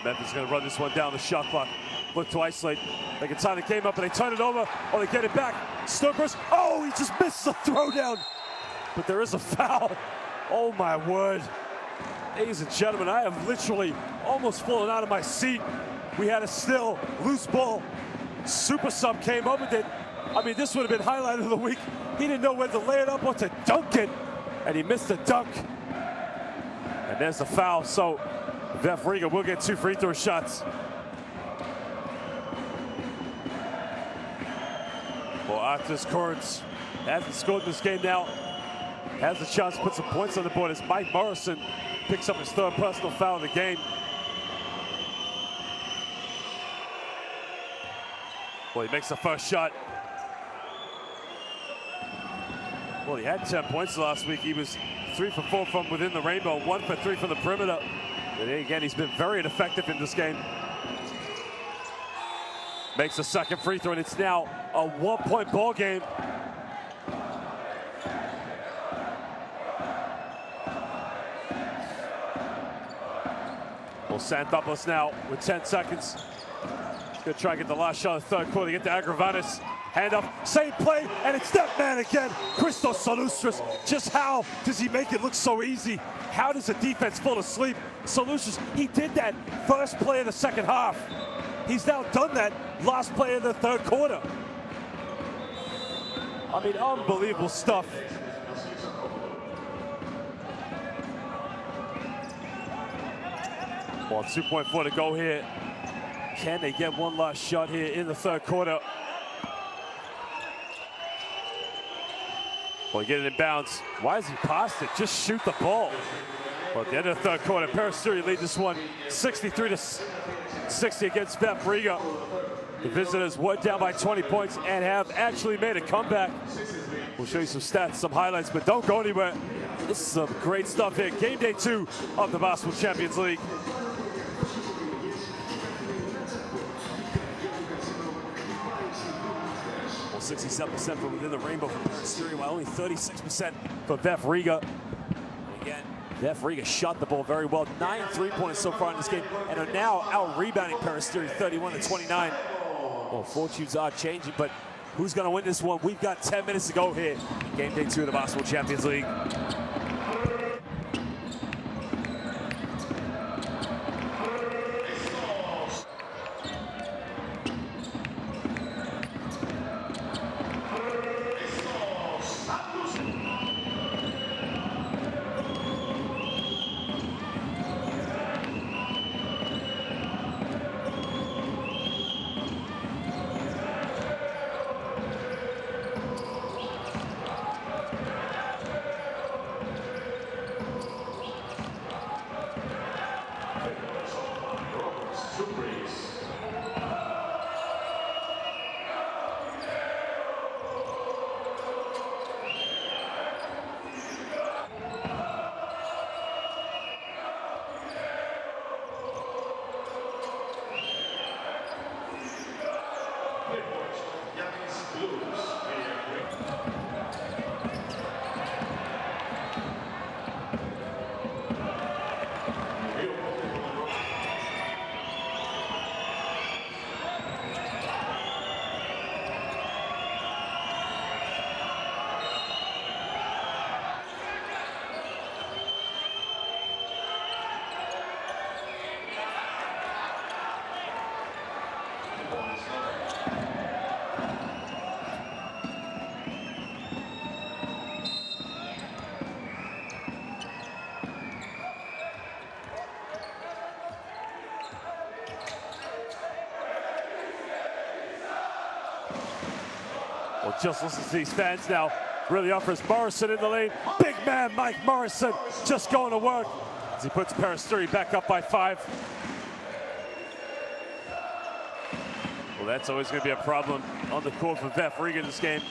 Memphis going to run this one down the shot clock. Look to isolate. They can tie the game up and they turn it over, or they get it back. Stookers. Oh, he just misses a throwdown. But there is a foul. Oh my word. Ladies and gentlemen, I have literally almost fallen out of my seat. We had a still loose ball. Super sub came up with it. I mean, this would have been highlight of the week. He didn't know whether to lay it up or to dunk it, and he missed the dunk. And there's the foul. So VEF Riga will get 2 free throw shots. Well, Artis Kurtz hasn't scored this game now. Has the chance to put some points on the board as Mike Morrison picks up his 3rd personal foul of the game. Well, he makes the first shot. Well, he had 10 points last week. He was 3 for 4 from within the rainbow, 1 for 3 from the perimeter. And again, he's been very ineffective in this game. Makes a 2nd free throw, and it's now a 1-point ball game. Well, Xanthopoulos now with 10 seconds. He's going to try and get the last shot of the 3rd quarter. Get to Agravanis. Hand up, same play, and it's that man again, Christos Salustris. Just how does he make it look so easy? How does the defense fall asleep? Salustris, he did that first play of the 2nd half. He's now done that last play of the 3rd quarter. I mean, unbelievable stuff. Well, 2.4 to go here. Can they get one last shot here in the 3rd quarter? Well, get it in bounds. Why is he past it? Just shoot the ball. Well, at the end of the 3rd quarter, Peristeri lead this one 63-60 against VEF Riga. The visitors were down by 20 points and have actually made a comeback. We'll show you some stats, some highlights, but don't go anywhere. This is some great stuff here. Game day 2 of the Basketball Champions League. Well, 67% from within the rainbow for Peristeri, while only 36% for VEF Riga. And again, VEF Riga shot the ball very well. 9 3-pointers so far in this game, and are now out-rebounding Peristeri 31-29. Well, fortunes are changing, but who's going to win this one? We've got 10 minutes to go here. Game day 2 of the Basketball Champions League. Well, just listen to these fans now. Really offers Morrison in the lane. Big man Mike Morrison just going to work as he puts Peristeri back up by 5. Well, that's always going to be a problem on the court for VEF Riga in this game.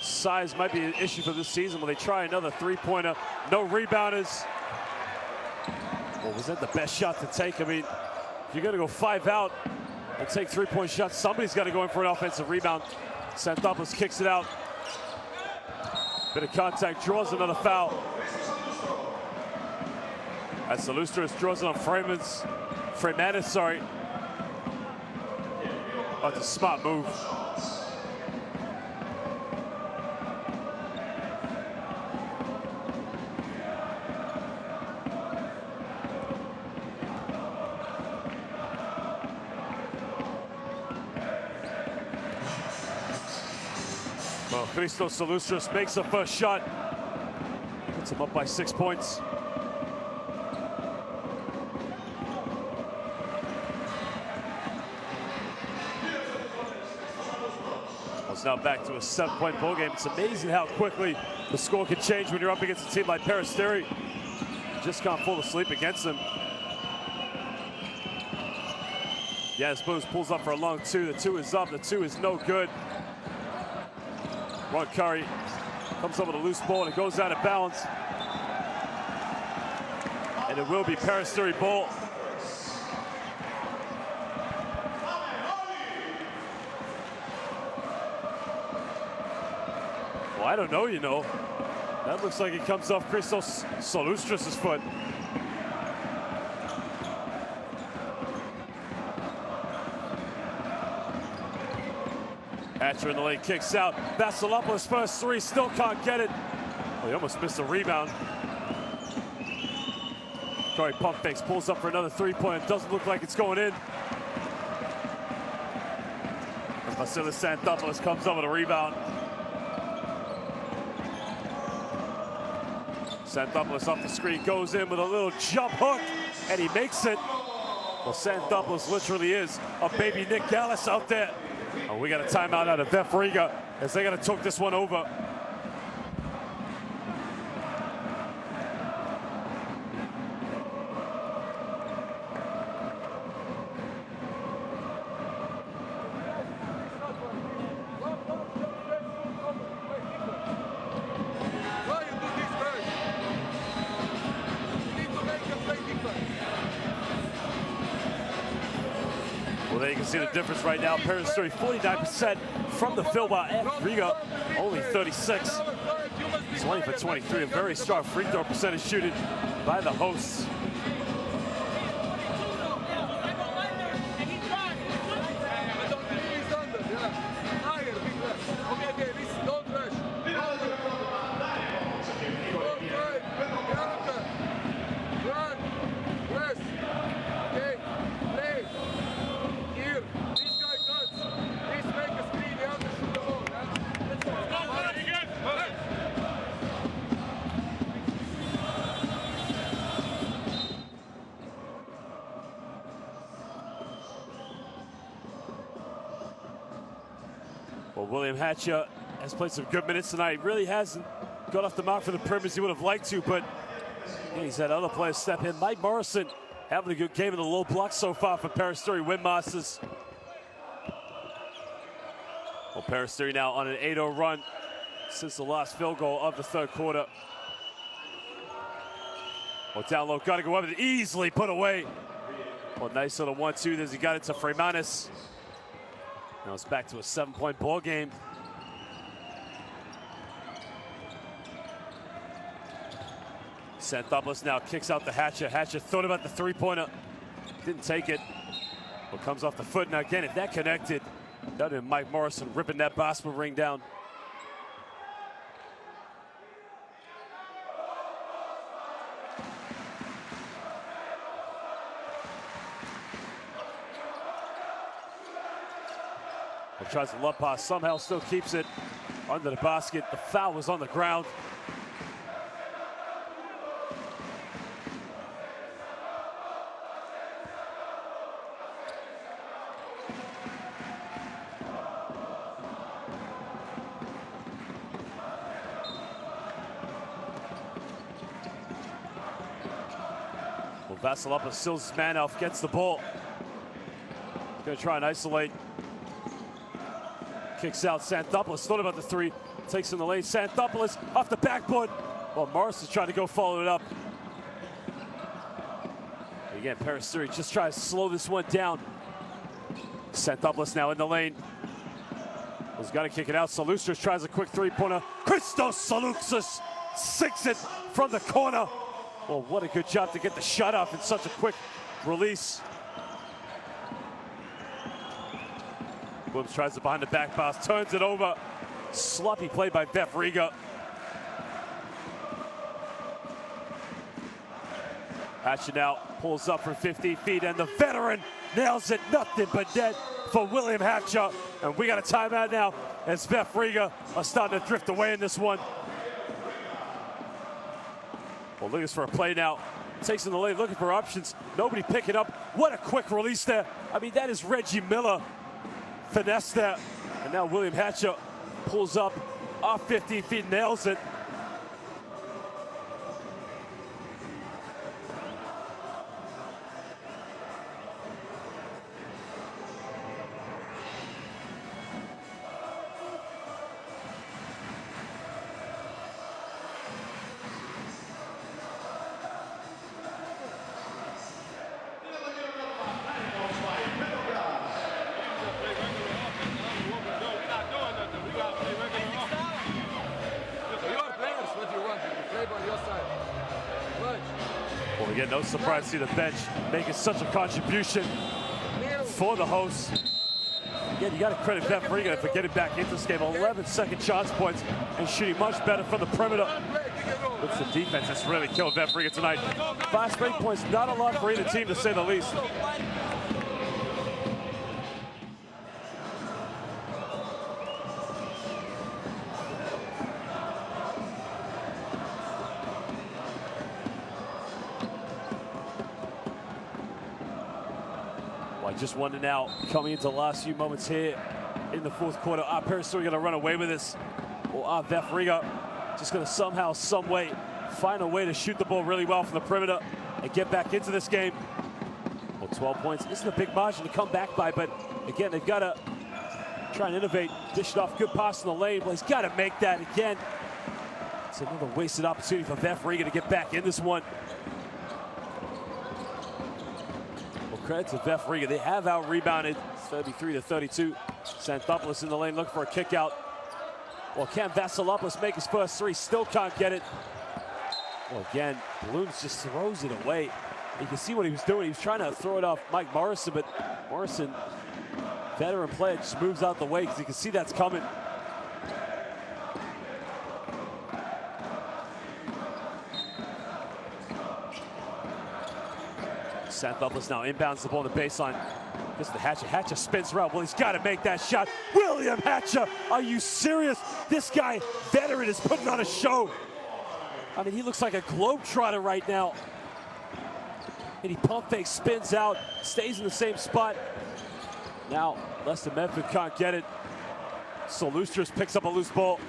Size might be an issue for this season when they try another three-pointer. No rebounders. Well, was that the best shot to take? I mean, if you're going to go 5 out and take three-point shots, somebody's got to go in for an offensive rebound. Xanthopoulos kicks it out. Bit of contact, draws another foul. As Salustris draws it on Freymanis, sorry. Oh, it's a smart move. Well, Christos Salustris makes the first shot. Puts him up by 6 points. It's now back to a 7-point ball game. It's amazing how quickly the score can change when you're up against a team like Peristeri. You just can't fall asleep against them. Yeah, Spoons pulls up for a long 2. The 2 is up. The 2 is no good. Ron Curry comes up with a loose ball and it goes out of bounds. And it will be Peristeri ball. Well, I don't know, you know. That looks like it comes off Christos Salustris' foot. Hatcher in the lane kicks out. Vasilopoulos first 3, still can't get it. Oh, he almost missed a rebound. Curry pump fakes, pulls up for another 3-pointer. Doesn't look like it's going in. Vasilis Xanthopoulos comes up with a rebound. Xanthopoulos off the screen, goes in with a little jump hook, and he makes it. Well, Xanthopoulos literally is a baby Nick Gallis out there. Oh, we got a timeout out of VEF Riga as they got to took this one over. Well, there you can see the difference right now. Peristeri 49% from the field, while VEF Riga only 36. 20 for 23, a very strong free throw percentage shooting by the hosts. Well, William Hatcher has played some good minutes tonight. Really hasn't got off the mark for the perimeters he would have liked to, but he's had other players step in. Mike Morrison having a good game in the low block so far for Peristeri winmasters. Well, Peristeri now on an 8-0 run since the last field goal of the third quarter. Well, down low, got to go up and easily put away. Well, nice little 1-2 as he got it to Freymanis. Now it's back to a 7-point ball game. Xanthopoulos now kicks out the Hatcher. Hatcher thought about the 3-pointer, didn't take it. Well, comes off the foot. Now again, if that connected, that would have been Mike Morrison ripping that basketball ring down. Tries a love pass, somehow still keeps it under the basket. The foul was on the ground. Well, Vasilopoulos steals his man off, gets the ball. He's gonna try and isolate. Kicks out Xanthopoulos, thought about the three. Takes in the lane, Xanthopoulos off the backboard. Well, Morris is trying to go follow it up. Again, Peristeri just tries to slow this one down. Xanthopoulos now in the lane. He's got to kick it out. Salustras tries a quick three-pointer. Christos Salutsis sinks it from the corner. Well, what a good job to get the shot off in such a quick release. Williams tries it behind the back pass, turns it over. Sloppy play by VEF Riga. Hatcher now pulls up from 15 feet, and the veteran nails it. Nothing but net for William Hatcher. And we got a timeout now as VEF Riga are starting to drift away in this one. Well, looking for a play now. Takes in the lane, looking for options. Nobody picking up. What a quick release there. I mean, that is Reggie Miller. Finesse there. And now William Hatcher pulls up off 15 feet, nails it. Well, again, no surprise to see the bench making such a contribution for the hosts. Again, you got to credit VEF Riga for getting back into this game. 11 second chance points and shooting much better from the perimeter. It's the defense that's really killed VEF Riga tonight. 5 straight points, not a lot for either team, to say the least. Just wonder now, coming into the last few moments here in the fourth quarter, are Peristeri going to run away with this? Or are VEF Riga just going to somehow, some way, find a way to shoot the ball really well from the perimeter and get back into this game? Well, 12 points isn't a big margin to come back by, but again, they've got to try and innovate, dish it off, good pass in the lane. Well, he's got to make that again. It's another wasted opportunity for VEF Riga to get back in this one. Credit to VEF Riga. They have out-rebounded 33-32. Xanthopoulos in the lane looking for a kick out. Well, can Vasilopoulos make his first three? Still can't get it. Well, again, Balloons just throws it away. You can see what he was doing. He was trying to throw it off Mike Morrison, but Morrison, veteran player, just moves out the way because you can see that's coming. Xanthopoulos now inbounds the ball on the baseline. Gets the Hatcher. Hatcher spins around. Well, he's got to make that shot. William Hatcher, are you serious? This guy, veteran, is putting on a show. I mean, he looks like a globetrotter right now. And he pump fake, spins out, stays in the same spot. Now, Lester Medford can't get it. Salustras picks up a loose ball.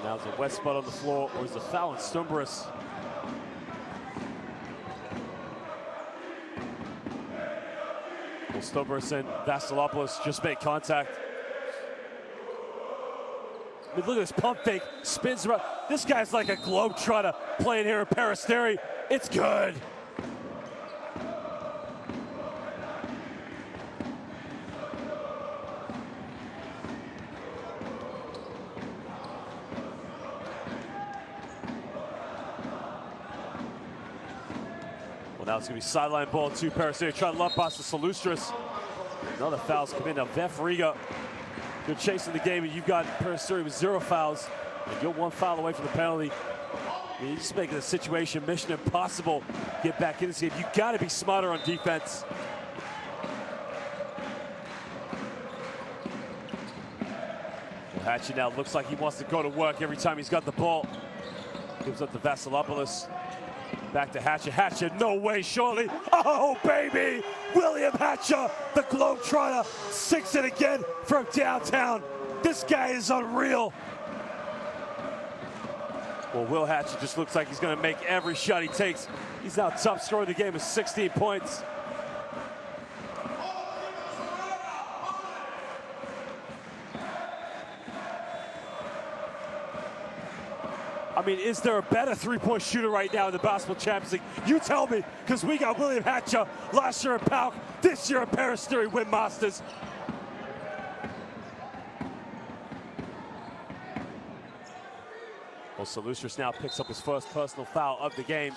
Now it's a wet spot on the floor, or is a foul on Stumbrus? Well, Stumbrus and Vasilopoulos just made contact. I mean, look at this pump fake, spins around. This guy's like a globetrotter playing here in Peristeri. It's good. Well, now it's going to be sideline ball to Peristeri, trying to love pass to Salustras. Another foul's come in. Now VEF Riga, you're chasing the game, and you've got Peristeri with 0 fouls, and you're 1 foul away from the penalty. I mean, you're just making the situation mission impossible to get back in this game. You've got to be smarter on defense. Well, Hatcher now looks like he wants to go to work every time he's got the ball. Gives up to Vasilopoulos. Back to Hatcher. Hatcher, no way, surely. Oh, baby! William Hatcher, the globetrotter, sinks it again from downtown. This guy is unreal. Well, Will Hatcher just looks like he's going to make every shot he takes. He's now top scorer of the game with 16 points. mean, is there a better three-point shooter right now in the Basketball Champions League? You tell me, because we got William Hatcher last year at Pauk, this year at Peristeri winmasters. Well, Salustris now picks up his first personal foul of the game.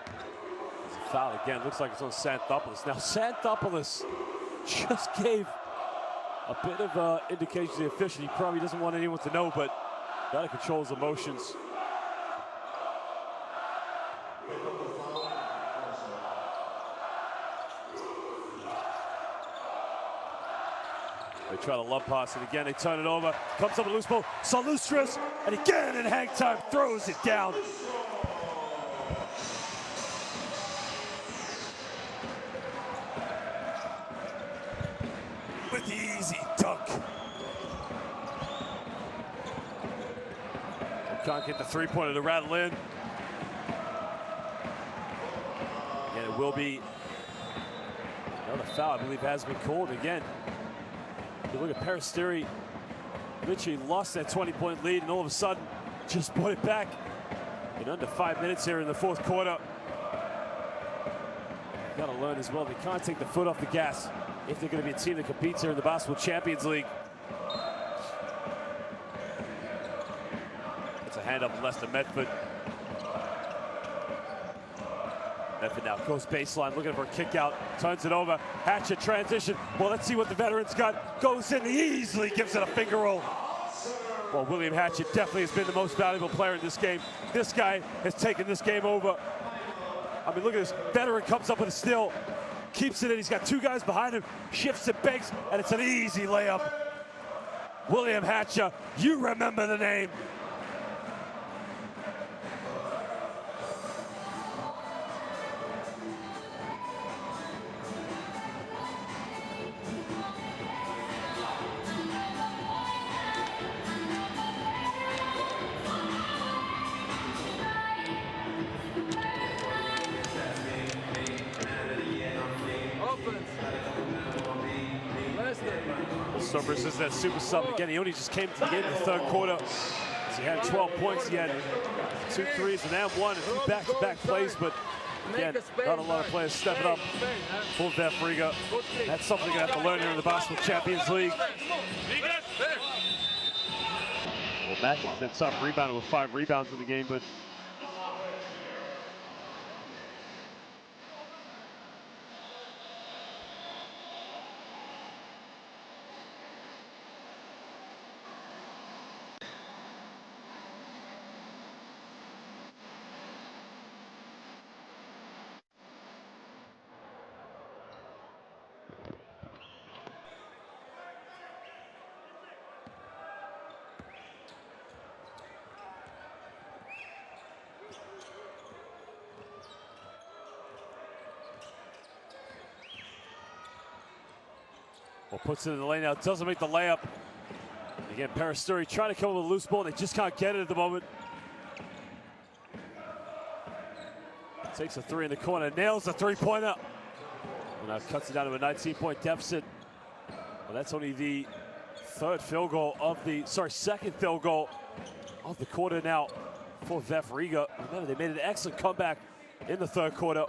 There's a foul again, looks like it's on Xanthopoulos. Now, Xanthopoulos just gave a bit of indication to the official. He probably doesn't want anyone to know, but gotta control his emotions. They try to love pass it again. They turn it over. Comes up with a loose ball. Salustris, and again in hang time throws it down. With the easy dunk. Can't get the three-pointer to rattle in. And it will be another foul, I believe, has been called again. You look at Peristeri, literally lost that 20-point lead, and all of a sudden just put it back in under 5 minutes here in the fourth quarter. You got to learn as well, they can't take the foot off the gas if they're going to be a team that competes here in the Basketball Champions League. It's a handoff from Lester Medford. Medford now goes baseline, looking for a kick out, turns it over. Hatcher transition. Well, let's see what the veteran's got. Goes in, he easily gives it a finger roll. Well, William Hatcher definitely has been the most valuable player in this game. This guy has taken this game over. I mean, look at this. Veteran comes up with a steal, keeps it in. He's got two guys behind him, shifts it, banks, and it's an easy layup. William Hatcher, you remember the name. Stumbers is that super sub again. He only just came to the game in the third quarter. So he had 12 points. He had 2 threes and then one and 2 back-to-back plays. But again, not a lot of players stepping up for VEF Riga. That's something they're going to have to learn here in the Basketball Champions League. Well, Matt ends up rebounding with 5 rebounds in the game, but well, puts it in the lane now, doesn't make the layup. Again, Peristeri trying to come with a loose ball. They just can't get it at the moment. Takes a 3 in the corner, nails the three-pointer. And now cuts it down to a 19-point deficit. Well, that's only the second field goal of the quarter now for VEF Riga. Remember, they made an excellent comeback in the third quarter.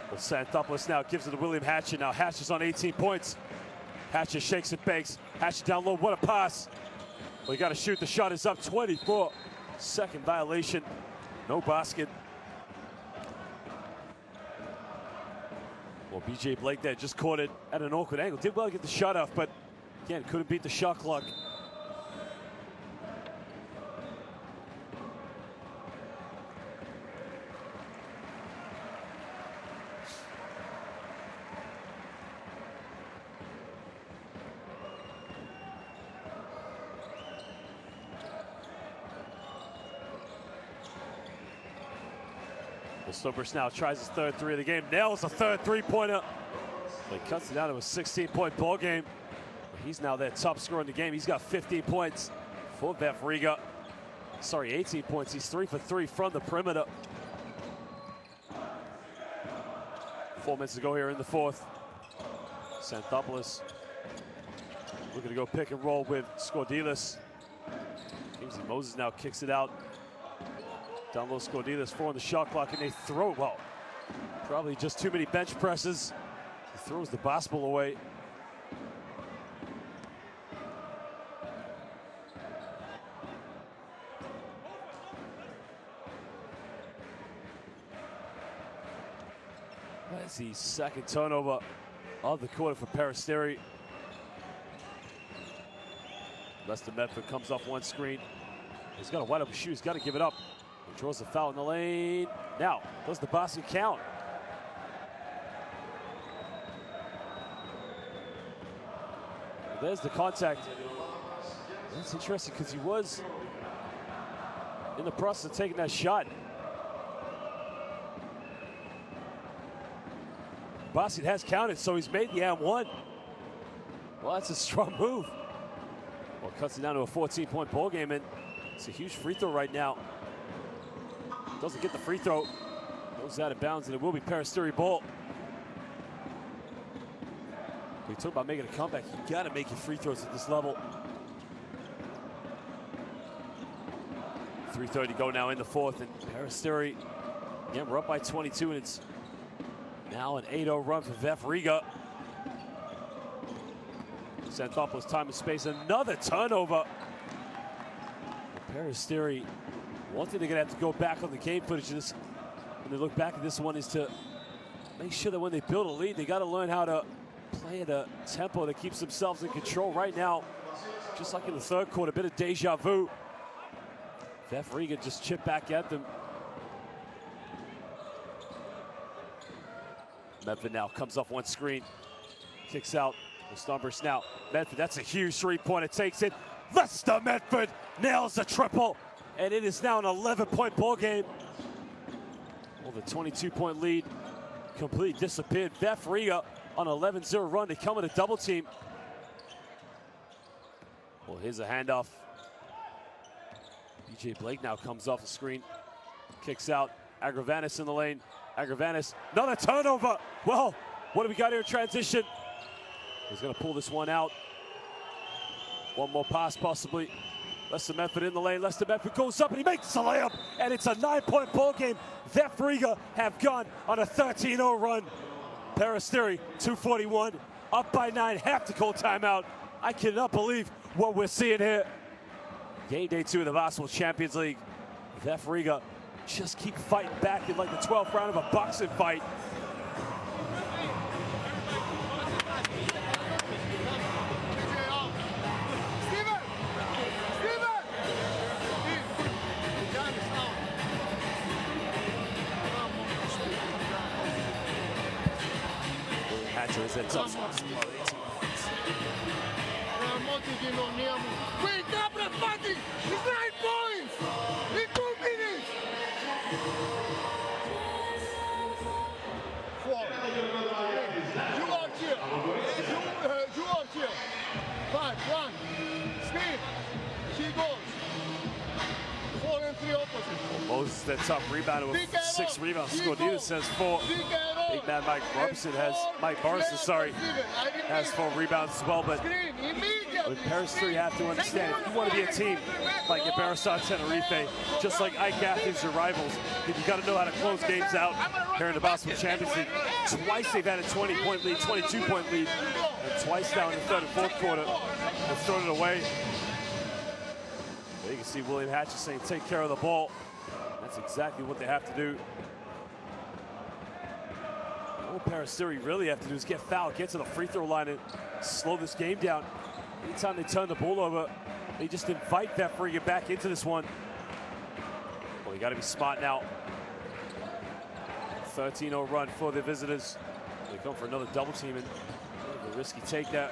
Well, Xanthopoulos now gives it to William Hatcher. Now Hatcher's on 18 points. Hatcher shakes and bakes. Hatcher down low, what a pass. Well, you got to shoot. The shot is up 24. Second violation, no basket. Well, BJ Blake there just caught it at an awkward angle. Did well to get the shot off, but again, couldn't beat the shot clock. Well, Stumbers now tries his third 3 of the game, nails the third three-pointer. He cuts it down to a 16-point ball game. He's now their top scorer in the game. He's got 15 points for VEF Riga. Sorry, 18 points. He's 3 for 3 from the perimeter. 4 minutes to go here in the fourth. Xanthopoulos looking to go pick and roll with Skordilis. Kingsley Moses now kicks it out. Down low, Skordilis 4 on the shot clock, and they throw it well. Probably just too many bench presses. He throws the basketball away. That's the second turnover of the quarter for Peristeri. Lester Medford comes off one screen. He's got a wide open shoot. He's got to give it up. He draws the foul in the lane. Now, does the basket count? There's the contact. That's interesting because he was in the process of taking that shot. Basket has counted, so he's made the and-one. Well, that's a strong move. Well, cuts it down to a 14-point ball game, and it's a huge free throw right now. Doesn't get the free throw. Goes out of bounds, and it will be Peristeri ball. We talk about making a comeback. You got to make your free throws at this level. 3:30 to go now in the fourth, and Peristeri, again, we're up by 22, and it's now an 8-0 run for VEF Riga. Xanthopoulos, time and space, another turnover. Peristeri, one thing they're gonna have to go back on the game footage of this, when they look back at this one, is to make sure that when they build a lead, they gotta learn how to play at a tempo that keeps themselves in control. Right now, just like in the third quarter, a bit of deja vu. VEF Riga just chipped back at them. Medford now comes off one screen, kicks out. The Stumbers now. Medford, that's a huge three-pointer, takes it. Lester Medford nails the triple, and it is now an 11-point ball game. Well, the 22-point lead completely disappeared. VEF Riga on an 11-0 run. They come with a double team. Well, here's a handoff. BJ Blake now comes off the screen, kicks out. Agravanis in the lane. Agravanis, another turnover. Well, what do we got here in transition? He's going to pull this one out. One more pass, possibly. Lester Medford in the lane. Lester Medford goes up and he makes the layup, and it's a 9-point ball game. VEF Riga have gone on a 13-0 run. Peristeri, 2:41, up by 9. Have to call timeout. I cannot believe what we're seeing here. Game day 2 of the Basketball Champions League. VEF Riga just keep fighting back in like the 12th round of a boxing fight. Hatcher is at top spots. Wake up, everybody! It's 9 points! In 2 minutes! 4. You are here. You are here. 5, 1. Screen. She goes. 4 and 3 opposite. Moses steps up, rebounded with 6 rebounds. Skordilis says 4. Big man Mike Morrison has 4 rebounds as well. But with Peristeri, you have to understand, if you want to be a team like Iberostar Tenerife, just like Ike Athens, your rivals, you got to know how to close games out here in the Basketball Champions League. Twice they've had a 20-point lead, 22-point lead, and twice now in the third and fourth quarter, they've thrown it away. There you can see William Hatcher saying, take care of the ball. That's exactly what they have to do. All Peristeri really have to do is get fouled, get to the free throw line, and slow this game down. Anytime they turn the ball over, they just invite VEF Riga back into this one. Well, you got to be smart now. 13-0 run for the visitors. They come for another double team, and the risky take that.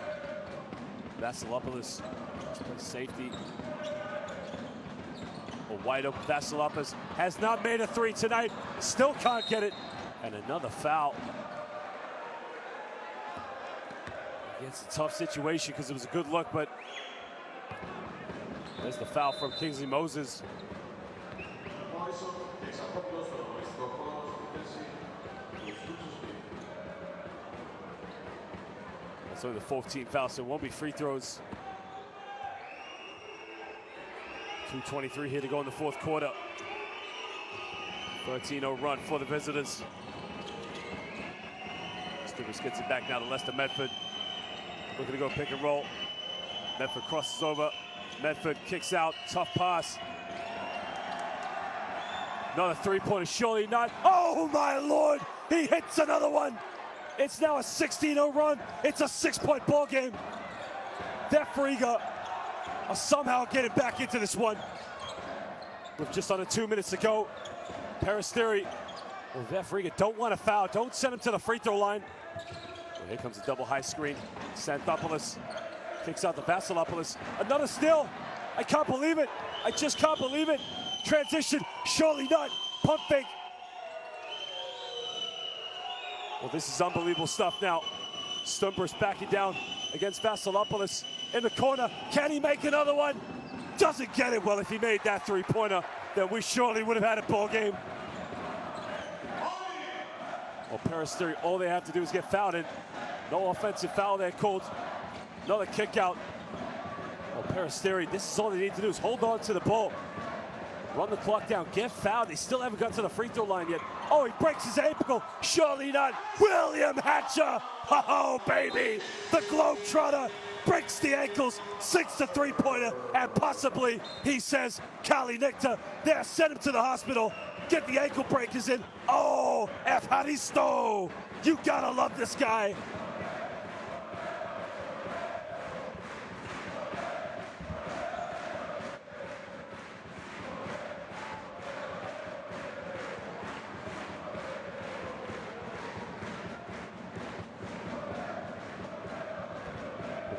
Vasilopoulos plays safety. A wide open Vasilopoulos has not made a 3 tonight. Still can't get it. And another foul. It's a tough situation because it was a good look, but there's the foul from Kingsley Moses. That's only the 14th foul, so it won't be free throws. 2:23 here to go in the fourth quarter. 13-0 run for the visitors. Stevens gets it back now to Lester Medford. Looking to go pick and roll. Medford crosses over. Medford kicks out, tough pass. Another three-pointer, surely not. Oh my Lord, he hits another one. It's now a 16-0 run. It's a 6-point ball game. VEF Riga are somehow getting back into this one. With just under 2 minutes to go. Peristeri, well, VEF Riga don't want to foul. Don't send him to the free throw line. Well, here comes a double high screen. Xanthopoulos kicks out to Vasilopoulos. Another steal. I can't believe it. I just can't believe it. Transition, surely not. Pump fake. Well, this is unbelievable stuff now. Stumper's backing down against Vasilopoulos in the corner. Can he make another one? Doesn't get it. Well, if he made that three-pointer, then we surely would have had a ball game. Well, Peristeri, all they have to do is get fouled in. No offensive foul there called. Another kick out. Well, Peristeri, this is all they need to do is hold on to the ball. Run the clock down, get fouled. They still haven't got to the free throw line yet. Oh, he breaks his ankle. Surely not. William Hatcher. Oh, baby. The Globetrotter breaks the ankles, sinks the three-pointer, and possibly, he says, Kali Nikta. There, send him to the hospital. Get the ankle breakers in. Oh, Evharisto. You gotta love this guy.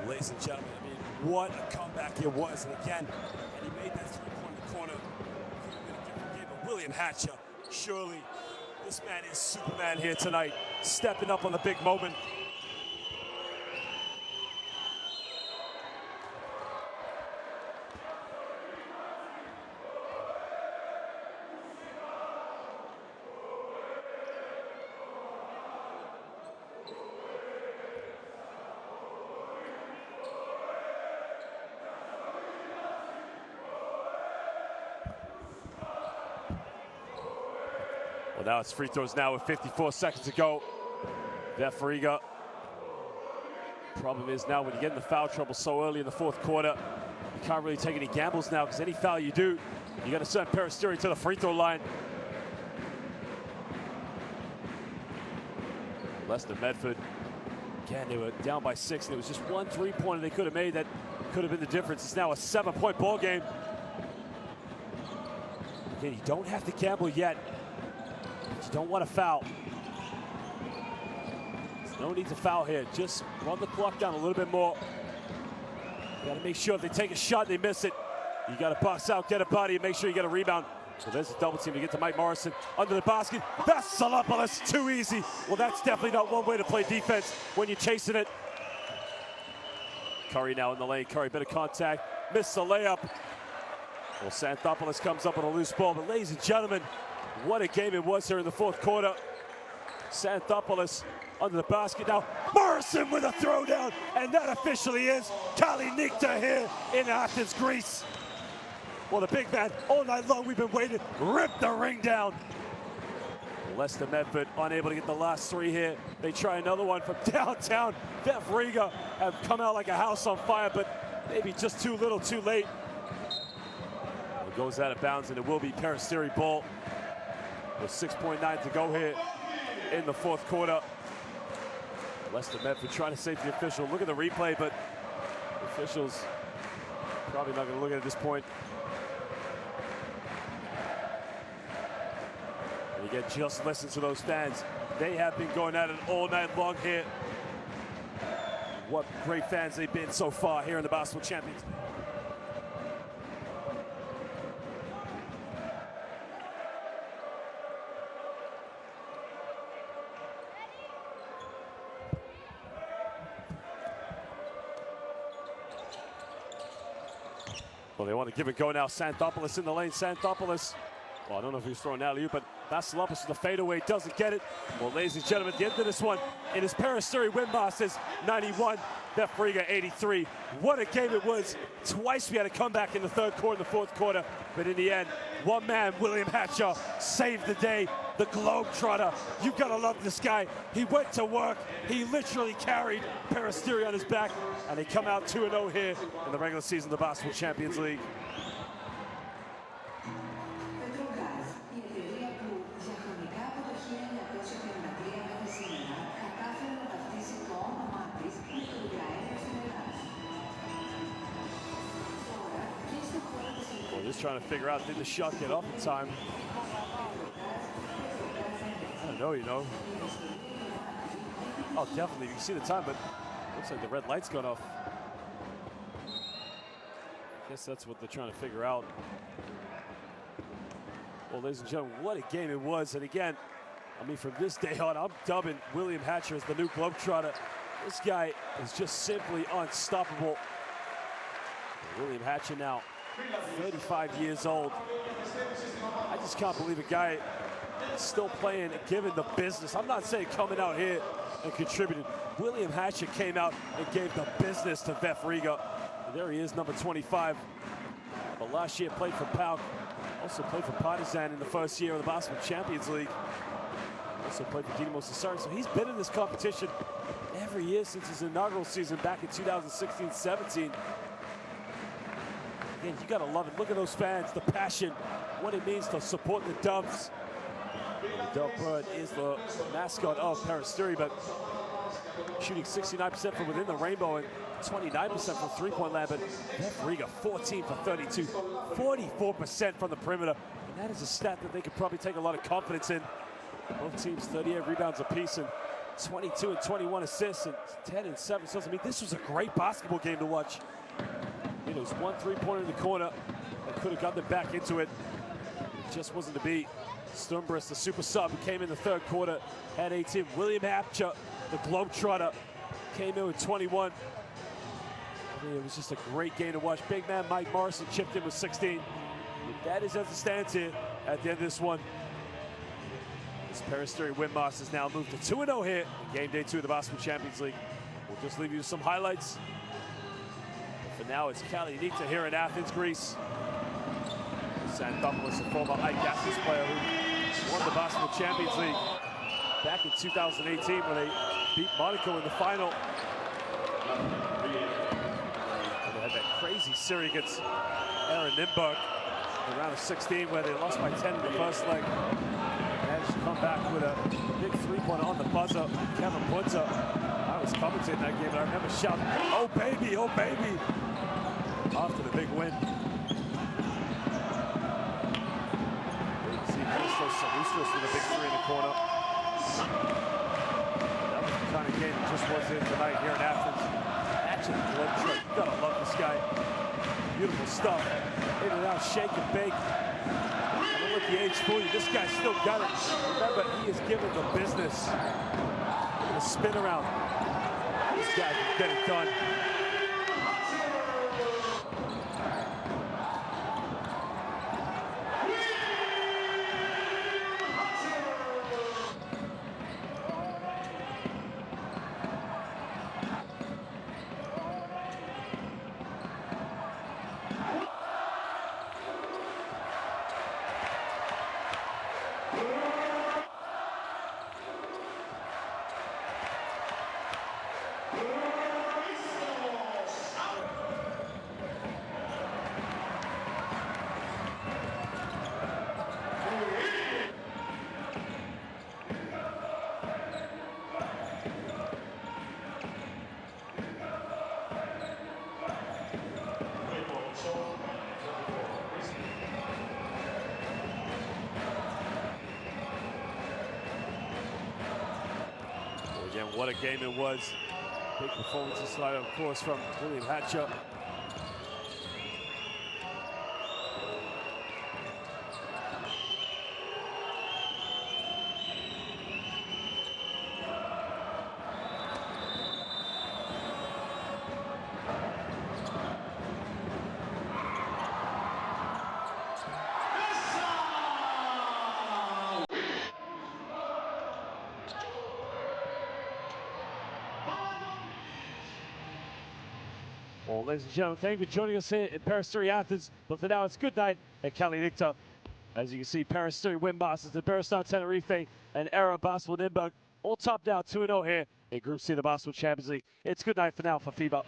Ladies and gentlemen, I mean, what a comeback it was. And again, and he made that three-point in the corner. Could have been a different game, but William Hatcher, surely this man is Superman here tonight, stepping up on the big moment. Well, now it's free throws now with 54 seconds to go. VEF Riga. Problem is now when you get into foul trouble so early in the fourth quarter, you can't really take any gambles now because any foul you do, you got to send Peristeri to the free throw line. Lester Medford. Again, they were down by 6, and it was just one three-pointer they could have made that could have been the difference. It's now a 7-point ball game. Again, you don't have to gamble yet. You don't want to foul. There's no need to foul here. Just run the clock down a little bit more. You got to make sure if they take a shot, they miss it. You got to box out, get a body, and make sure you get a rebound. So there's a double team to get to Mike Morrison under the basket. Vasilopoulos, too easy. Well, that's definitely not one way to play defense when you're chasing it. Curry now in the lane. Curry, bit of contact, missed the layup. Well, Xanthopoulos comes up on a loose ball, but ladies and gentlemen, what a game it was here in the fourth quarter. Xanthopoulos under the basket now. Morrison with a throwdown, and that officially is Kali Nikta here in Athens, Greece. Well, the big man, all night long we've been waiting, ripped the ring down. Lester Medford unable to get the last three here. They try another one from downtown. VEF Riga have come out like a house on fire, but maybe just too little, too late. It goes out of bounds, and it will be Peristeri ball. With 6.9 to go here in the fourth quarter. Lester Medford trying to save the official. Look at the replay, but the officials probably not going to look at it at this point. And again, just listen to those fans. They have been going at it all night long here. What great fans they've been so far here in the Basketball Champions. Well, they want to give it go now. Xanthopoulos in the lane. Xanthopoulos Well, I don't know if he was throwing out of you, but Vasilopoulos with the fadeaway doesn't get it. Well, ladies and gentlemen, at the end of this one, it is Peristeri winmasters 91, VEF Riga 83. What a game it was. Twice we had a comeback in the third quarter and the fourth quarter, but in the end, one man, William Hatcher, saved the day. The Globetrotter. You've got to love this guy. He went to work. He literally carried Peristeri on his back, and they come out 2-0 here in the regular season of the Basketball Champions League. Well, just trying to figure out, did the shot get off in time? I don't know, you know. Oh, definitely. You can see the time, but looks like the red light's gone off. I guess that's what they're trying to figure out. Well, ladies and gentlemen, what a game it was. And again, I mean, from this day on, I'm dubbing William Hatcher as the new Globetrotter. This guy is just simply unstoppable. William Hatcher now 35 years old. I just can't believe a guy still playing and giving the business. I'm not saying coming out here and contributing. William Hatcher came out and gave the business to VEF Riga. And there he is, number 25. But last year played for PAOK. Also played for Partizan in the first year of the Basketball Champions League. Also played for Dinamo Sassari. So he's been in this competition every year since his inaugural season back in 2016-17. Again, you gotta love it. Look at those fans, the passion, what it means to support the Doves. The Dove Bird is the mascot of Peristeri, but shooting 69% from within the rainbow and 29% from three-point land. But VEF Riga, 14 for 32, 44% from the perimeter. And that is a stat that they could probably take a lot of confidence in. Both teams 38 rebounds apiece and 22 and 21 assists and 10 and 7 steals. I mean, this was a great basketball game to watch. It was one three-pointer in the corner that could have gotten them back into it. It just wasn't to be. Sturmbris, the super sub, who came in the third quarter, had 18. William Hatcher, the Globetrotter, came in with 21. I mean, it was just a great game to watch. Big man Mike Morrison chipped in with 16. But that is as it stands here at the end of this one. This Peristeri winmasters now moved to 2-0 here in game day 2 of the Basketball Champions League. We'll just leave you with some highlights. But for now, it's Kalinitta here in Athens, Greece. Santopoulos, a former Agassis player who won the Basketball Champions League back in 2018 when they beat Monaco in the final. And they had that crazy series against Aaron Nimberg in the round of 16 where they lost by 10 in the first leg. They managed to come back with a big three-pointer on the buzzer. Kevin Punter, I was commentating that game and I remember shouting, "Oh baby, oh baby," after the big win. Salustos with a big three in the corner. That was the kind of game that just was in tonight here in Athens. Actually, Globetrotter, you gotta love this guy. Beautiful stuff. In and out, shake and bake. I don't let the age fool you. This guy still got it. Remember, he is given the business. Look at the spin around. This guy can get it done. Again, what a game it was. Big performances tonight, of course, from William Hatcher. ladies and gentlemen, thank you for joining us here in Peristeri, Athens. But for now, it's good night at Kalinikta. As you can see, Peristeri winmasters, the Berestar Tenerife, and Era Basketball Nürnberg all topped out 2-0 here in Group C of the Basketball Champions League. It's good night for now for FIBA.